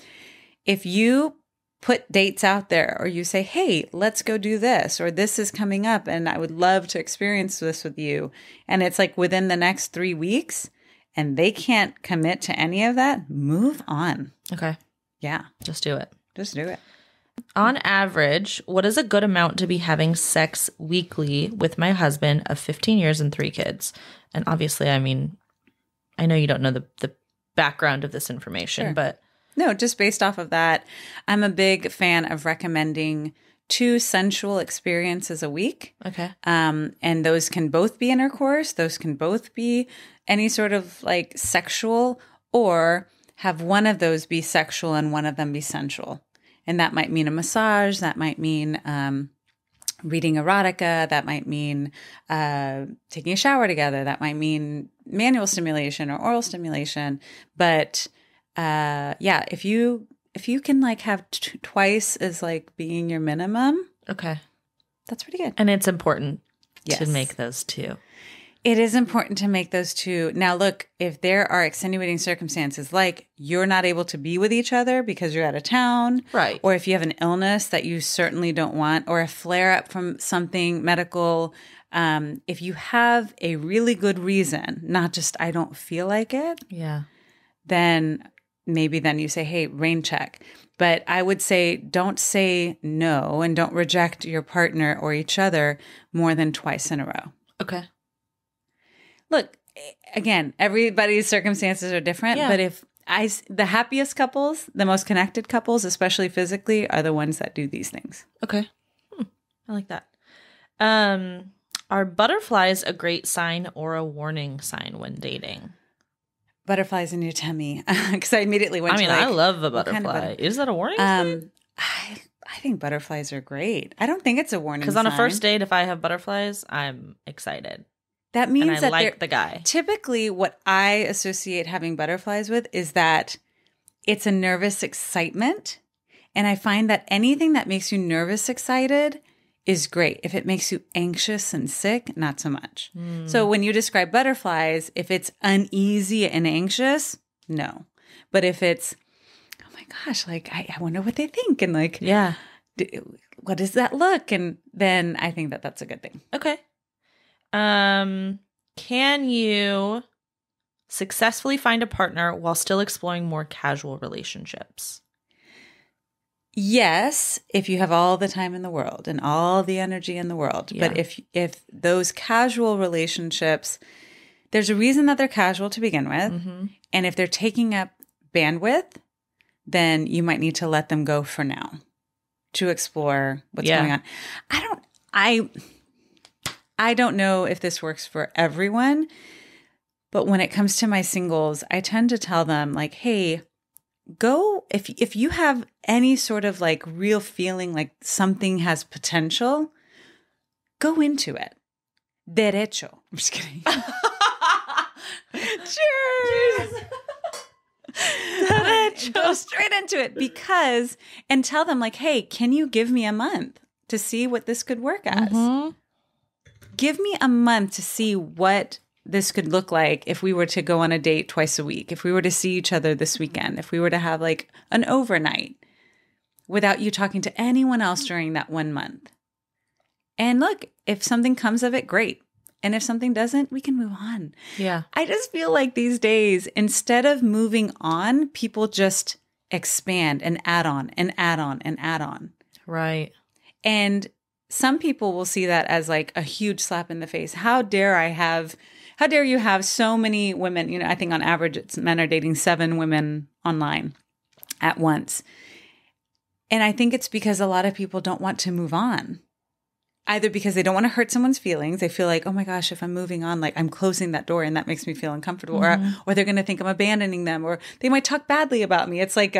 if you put dates out there or you say, hey, let's go do this, or this is coming up and I would love to experience this with you, and it's like within the next 3 weeks and they can't commit to any of that, move on. Okay. Yeah. Just do it. Just do it. On average, what is a good amount to be having sex weekly with my husband of 15 years and 3 kids? And obviously, I mean, I know you don't know the background of this information, but... No, just based off of that, I'm a big fan of recommending 2 sensual experiences a week. Okay. And those can both be intercourse. Those can both be any sort of like sexual, or have one of those be sexual and one of them be sensual. And that might mean a massage. That might mean reading erotica. That might mean taking a shower together. That might mean manual stimulation or oral stimulation. But yeah, if you can like have twice as like being your minimum, okay, that's pretty good. And it's important to make those 2. It is important to make those 2. Now, look, if there are extenuating circumstances, like you're not able to be with each other because you're out of town, right? Or if you have an illness that you certainly don't want, or a flare up from something medical, if you have a really good reason, not just I don't feel like it, then maybe then you say, hey, rain check. But I would say don't say no and don't reject your partner or each other more than twice in a row. Okay. Look, again, everybody's circumstances are different, but the happiest couples, the most connected couples, especially physically, are the ones that do these things. Okay. I like that. Are butterflies a great sign or a warning sign when dating? Butterflies in your tummy. Because I immediately went to I love a butterfly. Is that a warning sign? I think butterflies are great. I don't think it's a warning sign. Because on a first date, if I have butterflies, I'm excited. That means and I that like the guy. Typically, what I associate having butterflies with is that it's a nervous excitement. And I find that anything that makes you nervous excited is great. If it makes you anxious and sick, not so much. So when you describe butterflies, if it's uneasy and anxious, no. But if it's, oh my gosh, like, I wonder what they think. And like, what does that look? And then I think that that's a good thing. Okay. Can you successfully find a partner while still exploring more casual relationships? Yes, if you have all the time in the world and all the energy in the world. Yeah. But if those casual relationships, there's a reason that they're casual to begin with. Mm-hmm. And if they're taking up bandwidth, then you might need to let them go for now to explore what's going on. I don't know if this works for everyone, but when it comes to my singles, I tend to tell them like, hey, go, if you have any sort of like real feeling like something has potential, go into it. Derecho. I'm just kidding. Cheers. Go straight into it and tell them like, hey, can you give me a month to see what this could work as? Mm-hmm. Give me a month to see what this could look like if we were to go on a date twice a week, if we were to see each other this weekend, if we were to have like an overnight without you talking to anyone else during that 1 month. And look, if something comes of it, great. And if something doesn't, we can move on. Yeah. I just feel like these days, instead of moving on, people just expand and add on and add on and add on. Right. And some people will see that as like a huge slap in the face. How dare you have so many women? You know, I think on average, men are dating 7 women online at once. And I think it's because a lot of people don't want to move on. Either because they don't want to hurt someone's feelings. They feel like, oh my gosh, if I'm moving on, like I'm closing that door and that makes me feel uncomfortable. Mm-hmm. Or they're going to think I'm abandoning them. Or they might talk badly about me. It's like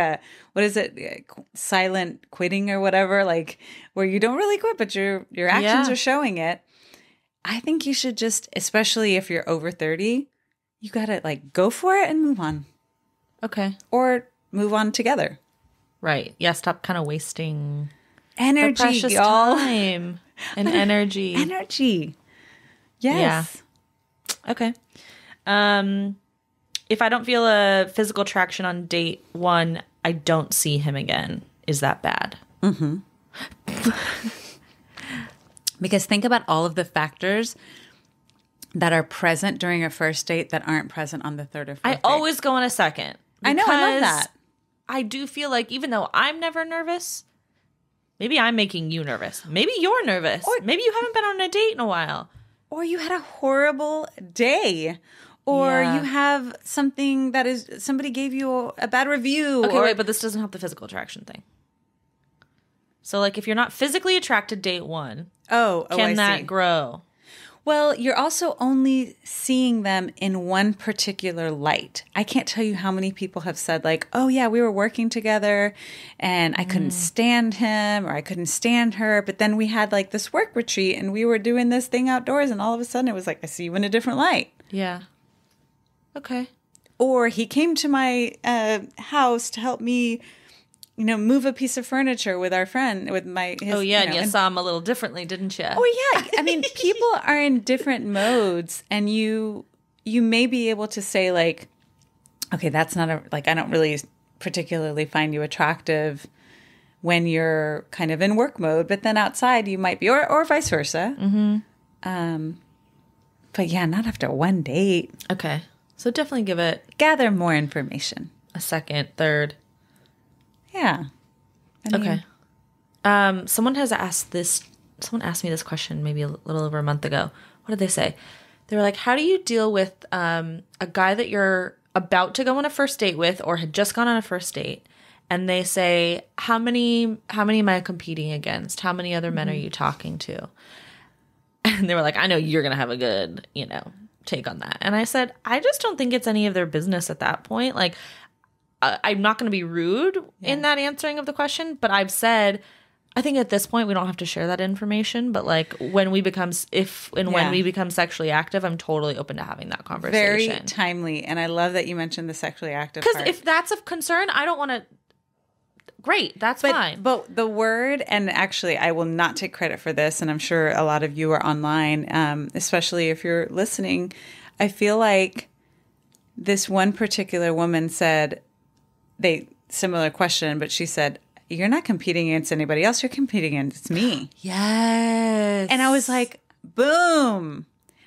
silent quitting or whatever, like where you don't really quit, but your actions are showing it. I think you should just, especially if you're over 30, you got to like go for it and move on. Okay. Or move on together. Right. Yeah. Stop kind of wasting energy, precious y'all. Time and energy. Yes. Yeah. Okay. If I don't feel a physical attraction on date 1, I don't see him again. Is that bad? Mm-hmm. Because think about all of the factors that are present during a first date that aren't present on the third or fourth date. I always go on a second. I know, I love that. I do feel like even though I'm never nervous, maybe I'm making you nervous. Maybe you're nervous. Or maybe you haven't been on a date in a while. Or you had a horrible day. Or you have something that is, somebody gave you a bad review. Okay, wait, but this doesn't help the physical attraction thing. So, like, if you're not physically attracted date 1, can that grow? Well, you're also only seeing them in one particular light. I can't tell you how many people have said, like, oh, yeah, we were working together and I couldn't stand him or I couldn't stand her. But then we had, like, this work retreat and we were doing this thing outdoors and all of a sudden it was like, I see you in a different light. Yeah. Okay. Or he came to my house to help me, move a piece of furniture with our friend, with and you saw him a little differently, didn't you? Oh, yeah. I mean, people are in different modes, and you may be able to say, like, okay, that's not I don't really particularly find you attractive when you're kind of in work mode, but then outside you might be, or vice versa. Mm-hmm. But yeah, not after one date. Okay. So definitely gather more information. A second, third. Yeah. Okay. Someone asked me this question maybe a little over a month ago. What did they say? They were like, how do you deal with a guy that you're about to go on a first date with or had just gone on a first date? And they say, how many am I competing against? How many other men are you talking to? And they were like, I know you're going to have a good, take on that. And I said, I just don't think it's any of their business at that point. Like, I'm not going to be rude in that answering of the question, but I've said, I think at this point we don't have to share that information, but like when we become when we become sexually active, I'm totally open to having that conversation. Very timely, and I love that you mentioned the sexually active. Because if that's of concern, I don't want to. Great, that's fine. But the word, and actually, I will not take credit for this, and I'm sure a lot of you are online, especially if you're listening. I feel like this one particular woman said, similar question, but she said, "You're not competing against anybody else. You're competing against me." Yes. And I was like, boom.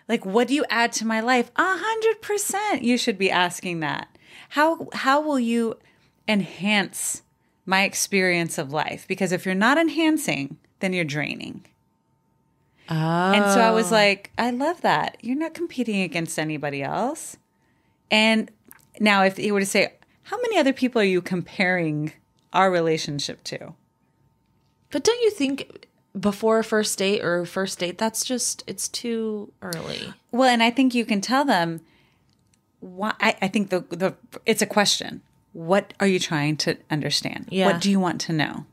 Like, what do you add to my life? 100%. You should be asking that. How will you enhance my experience of life? Because if you're not enhancing, then you're draining. Oh. And so I was like, I love that. You're not competing against anybody else. And now if you were to say, how many other people are you comparing our relationship to? But don't you think before a first date or first date, it's too early? Well, and I think you can tell them why. I think it's a question. What are you trying to understand? Yeah. What do you want to know?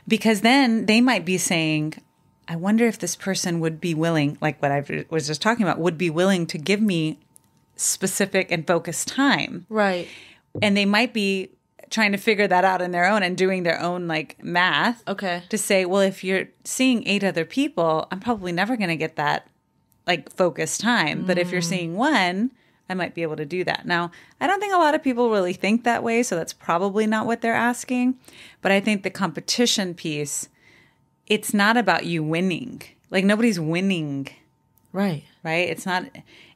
Because then they might be saying, I wonder if this person would be willing, like what I was just talking about, would be willing to give me specific and focused time. Right. And they might be trying to figure that out on their own and doing their own like math. Okay. To say, well, if you're seeing 8 other people, I'm probably never going to get that like focused time. But if you're seeing one, I might be able to do that. Now, I don't think a lot of people really think that way, so that's probably not what they're asking. But I think the competition piece, it's not about you winning. Like nobody's winning. Right. Right? It's not,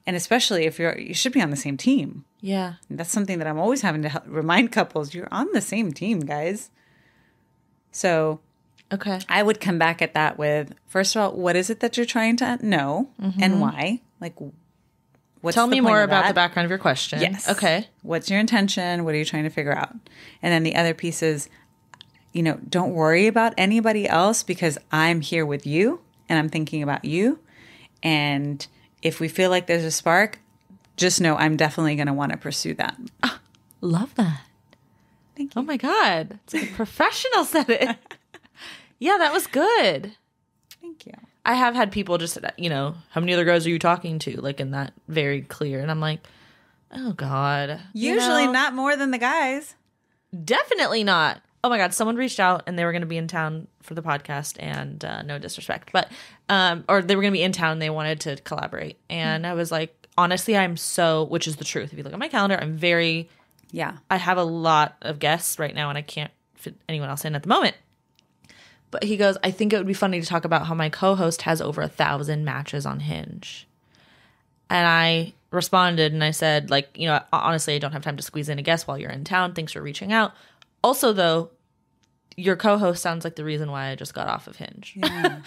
and especially if you should be on the same team. Yeah. And that's something that I'm always having to remind couples, you're on the same team, guys. So okay, I would come back at that with, first of all, what is it that you're trying to know and why? Like, what's tell the me point more of about that? the background of your question. Yes. Okay. What's your intention? What are you trying to figure out? And then the other piece is, don't worry about anybody else because I'm here with you and I'm thinking about you. And if we feel like there's a spark, just know I'm definitely going to want to pursue that. Love that. Thank you. Oh my God. It's like a professional said it. Yeah, that was good. Thank you. I have had people just, how many other guys are you talking to? Like in that very clear. And I'm like, oh God. Usually not more than the guys. Definitely not. Oh my God. Someone reached out and they were going to be in town for the podcast and no disrespect, but, or they were going to be in town and they wanted to collaborate. And I was like, honestly, which is the truth. If you look at my calendar, I have a lot of guests right now and I can't fit anyone else in at the moment. But he goes, I think it would be funny to talk about how my co-host has over 1,000 matches on Hinge. And I responded and I said, honestly, I don't have time to squeeze in a guest while you're in town. Thanks for reaching out. Also, though, your co-host sounds like the reason why I just got off of Hinge. Yeah.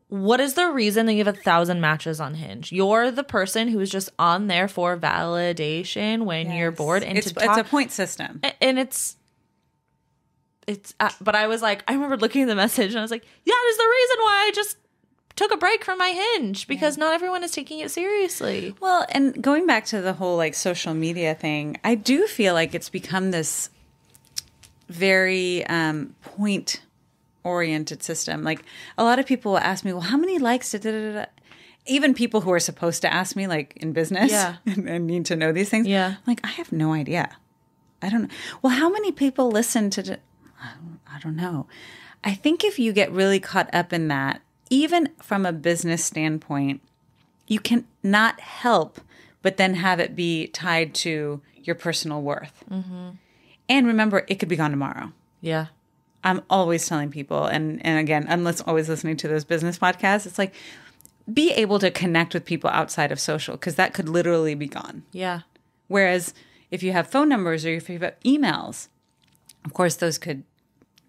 What is the reason that you have 1,000 matches on Hinge? You're the person who's just on there for validation when you're bored. And it's a point system. And it's but I was like, I remember looking at the message and I was like, yeah, that is the reason why I just took a break from my Hinge because not everyone is taking it seriously. Well, and going back to the whole like social media thing, I do feel like it's become this very point oriented system. Like a lot of people will ask me, well, how many likes did even people who are supposed to ask me like in business and need to know these things. Yeah. I'm like, I have no idea. I don't know. Well, how many people listen to I don't know. I think if you get really caught up in that, even from a business standpoint, you can not help but then have it be tied to your personal worth. Mm-hmm. And remember, it could be gone tomorrow. Yeah. I'm always telling people, and again, unless always listening to those business podcasts, it's like, be able to connect with people outside of social, because that could literally be gone. Yeah. Whereas if you have phone numbers or if you have emails, of course, those could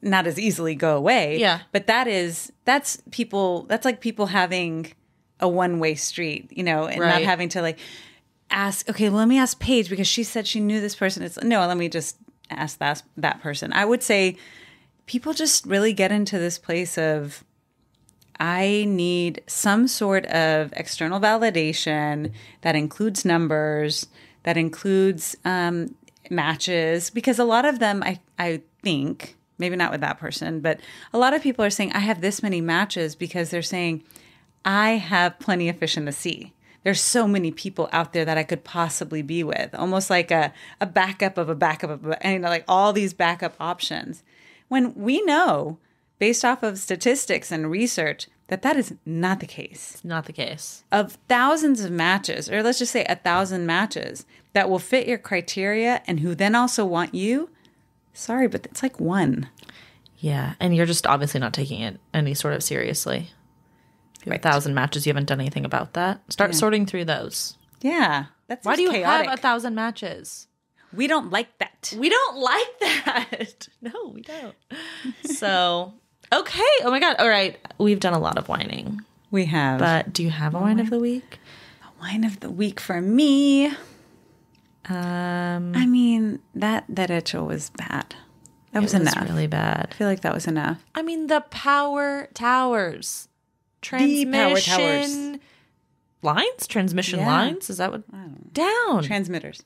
not as easily go away. Yeah. But that's like people having a one-way street, and not having to like ask, okay, well, let me ask Paige because she said she knew this person. Let me just ask that person. I would say people just really get into this place of, I need some sort of external validation that includes numbers, that includes matches, because a lot of them, I think, maybe not with that person, but a lot of people are saying, I have this many matches because they're saying, I have plenty of fish in the sea. There's so many people out there that I could possibly be with, almost like a backup of a backup of, and like all these backup options. When we know, based off of statistics and research, that is not the case. It's not the case. Of thousands of matches, or let's just say 1,000 matches that will fit your criteria and who then also want you, sorry, but it's like one. Yeah, and you're just obviously not taking it any sort of seriously. If you have 1,000 matches, you haven't done anything about that. Start sorting through those. Yeah. That's Why do you chaotic. have 1,000 matches? We don't like that. We don't like that. No, we don't. So, okay. Oh my God. All right. We've done a lot of whining. We have. But do you have a wine of the week? A wine of the week for me. I mean, that derecho was bad. That was enough. It was really bad. I feel like that was enough. I mean, the power towers. Transmission lines? Transmission lines? Is that what? Down. Transmitters.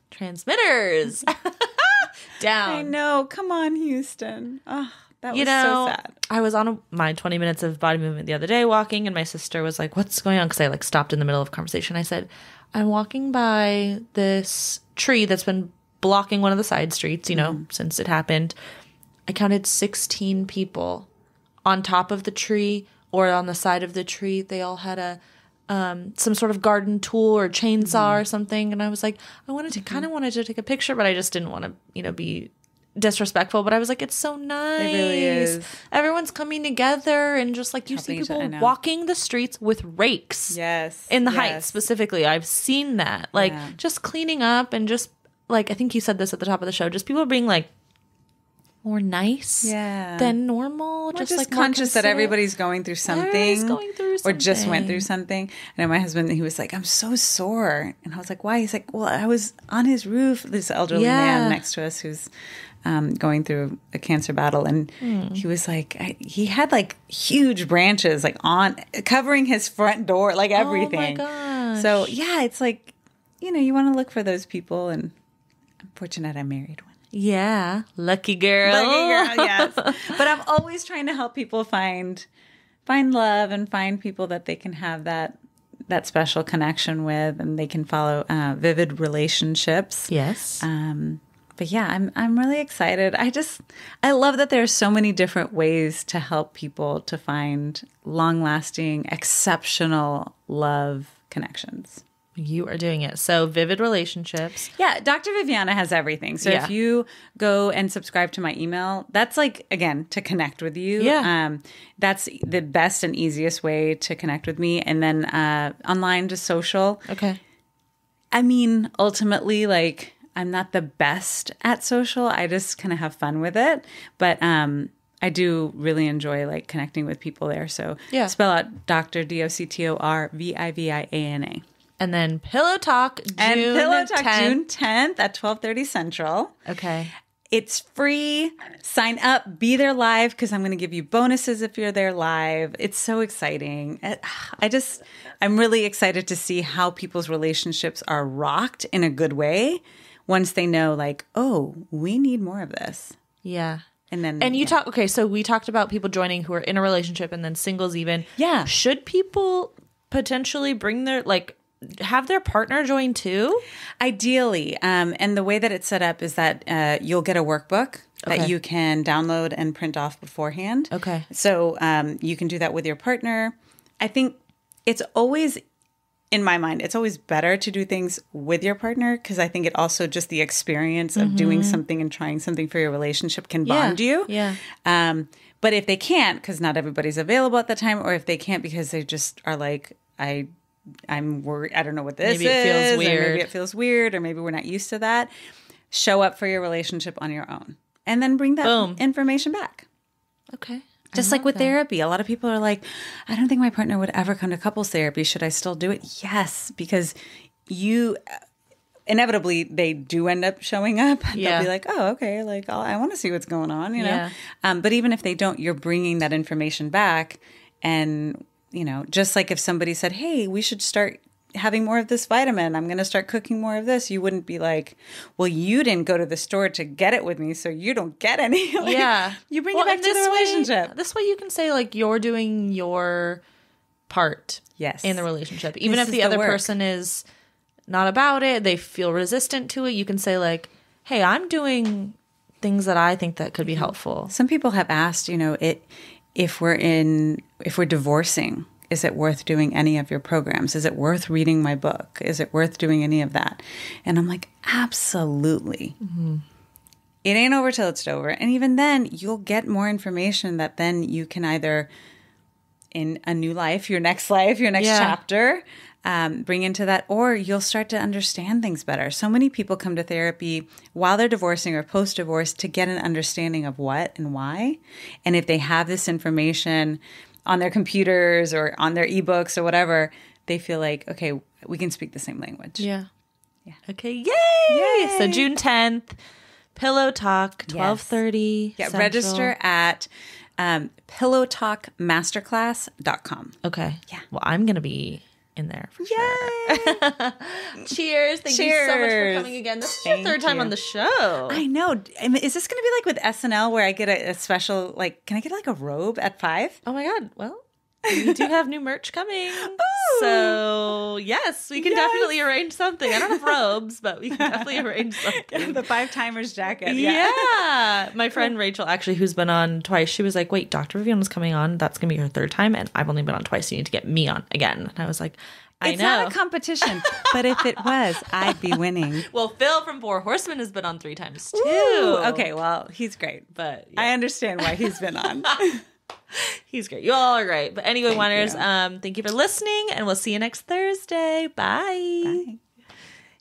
Down. I know. Come on, Houston. Oh, that was so sad. I was on my 20 minutes of body movement the other day walking, and my sister was like, what's going on? Because I stopped in the middle of a conversation. I said, I'm walking by this tree that's been blocking one of the side streets, since it happened. I counted 16 people on top of the tree or on the side of the tree. They all had a some sort of garden tool or chainsaw or something, and I was like, I wanted to take a picture, but I just didn't want to be disrespectful. But I was like, it's so nice. It really is. Everyone's coming together, and just like you see people walking the streets with rakes. Yes, in the Heights specifically, I've seen that. Just cleaning up, and just like I think you said this at the top of the show, just people being like more nice than normal. Just conscious that everybody's going through something. Or just went through something. I know my husband, he was like, I'm so sore. And I was like, why? He's like, well, I was on his roof, this elderly man next to us who's going through a cancer battle. And he was like, he had like huge branches like on covering his front door, like everything. Oh my gosh. So yeah, it's like, you want to look for those people. And I'm fortunate I married one. Yeah. Lucky girl. Yes. But I'm always trying to help people find love and find people that they can have that special connection with, and they can follow vivid relationships. Yes. But yeah, I'm really excited. I love that there are so many different ways to help people to find long-lasting, exceptional love connections. You are doing it. So Vivid Relationships. Yeah, Dr. Viviana has everything. So if you go and subscribe to my email, that's like, again, to connect with you. Yeah. That's the best and easiest way to connect with me. And then online, just social. Okay. I mean, ultimately, like, I'm not the best at social. I just kind of have fun with it. But I do really enjoy like connecting with people there. So spell out Dr. DoctorViviana. And then Pillow Talk June 10th at 12:30 Central. Okay. It's free. Sign up. Be there live because I'm going to give you bonuses if you're there live. It's so exciting. I'm really excited to see how people's relationships are rocked in a good way once they know like, oh, we need more of this. Yeah. And you talk. Okay, so we talked about people joining who are in a relationship and then singles even. Yeah. Should people potentially bring their have their partner join too? Ideally. And the way that it's set up is that you'll get a workbook that you can download and print off beforehand. Okay. So you can do that with your partner. I think it's always, in my mind, it's always better to do things with your partner because I think it also just the experience of doing something and trying something for your relationship can bond you. Yeah. But if they can't, because not everybody's available at the time, or if they can't because they just are like, I'm worried. I don't know what this is. Maybe it feels weird. Maybe it feels weird, or maybe we're not used to that. Show up for your relationship on your own, and then bring that information back. Okay. Just like with therapy, a lot of people are like, "I don't think my partner would ever come to couples therapy. Should I still do it?" Yes, because inevitably they do end up showing up. They'll be like, "Oh, okay. Like I want to see what's going on," you know. But even if they don't, you're bringing that information back and. Just like if somebody said, hey, we should start having more of this vitamin. I'm going to start cooking more of this. You wouldn't be like, well, you didn't go to the store to get it with me, so you don't get any. Like, yeah. You bring it back to the relationship. This way you can say, like, you're doing your part in the relationship. Even if the other person is not about it, they feel resistant to it, you can say, like, hey, I'm doing things that I think that could be helpful. Some people have asked, if we're divorcing, is it worth doing any of your programs? Is it worth reading my book? Is it worth doing any of that? And I'm like, absolutely. Mm-hmm. It ain't over till it's over. And even then, you'll get more information that then you can either, in a new life, your next chapter, bring into that, or you'll start to understand things better. So many people come to therapy while they're divorcing or post-divorce to get an understanding of what and why. And if they have this information on their computers or on their ebooks or whatever, they feel like, okay, we can speak the same language. Yeah. Okay. Yay! So June 10th, Pillow Talk, 12:30. Yeah. Register at pillowtalkmasterclass.com. Okay. Yeah. Well, I'm gonna be in there for sure. Cheers. Thank you so much for coming again. This is your third time on the show. I know. Is this going to be like with SNL where I get a special, like, can I get like a robe at 5? Oh my God. Well, we do have new merch coming. Ooh. So yes, we can definitely arrange something. I don't have robes, but we can definitely arrange something. The 5 timers jacket. Yeah. My friend Rachel, actually, who's been on twice, she was like, wait, Dr. Viviana's coming on. That's going to be her third time. And I've only been on twice. So you need to get me on again. And I was like, It's not a competition, but if it was, I'd be winning. Well, Phil from Four Horsemen has been on 3 times too. Ooh, okay, well, he's great. But I understand why he's been on. He's great. You all are great. But anyway, Whiners, thank you for listening, and we'll see you next Thursday. Bye. Bye.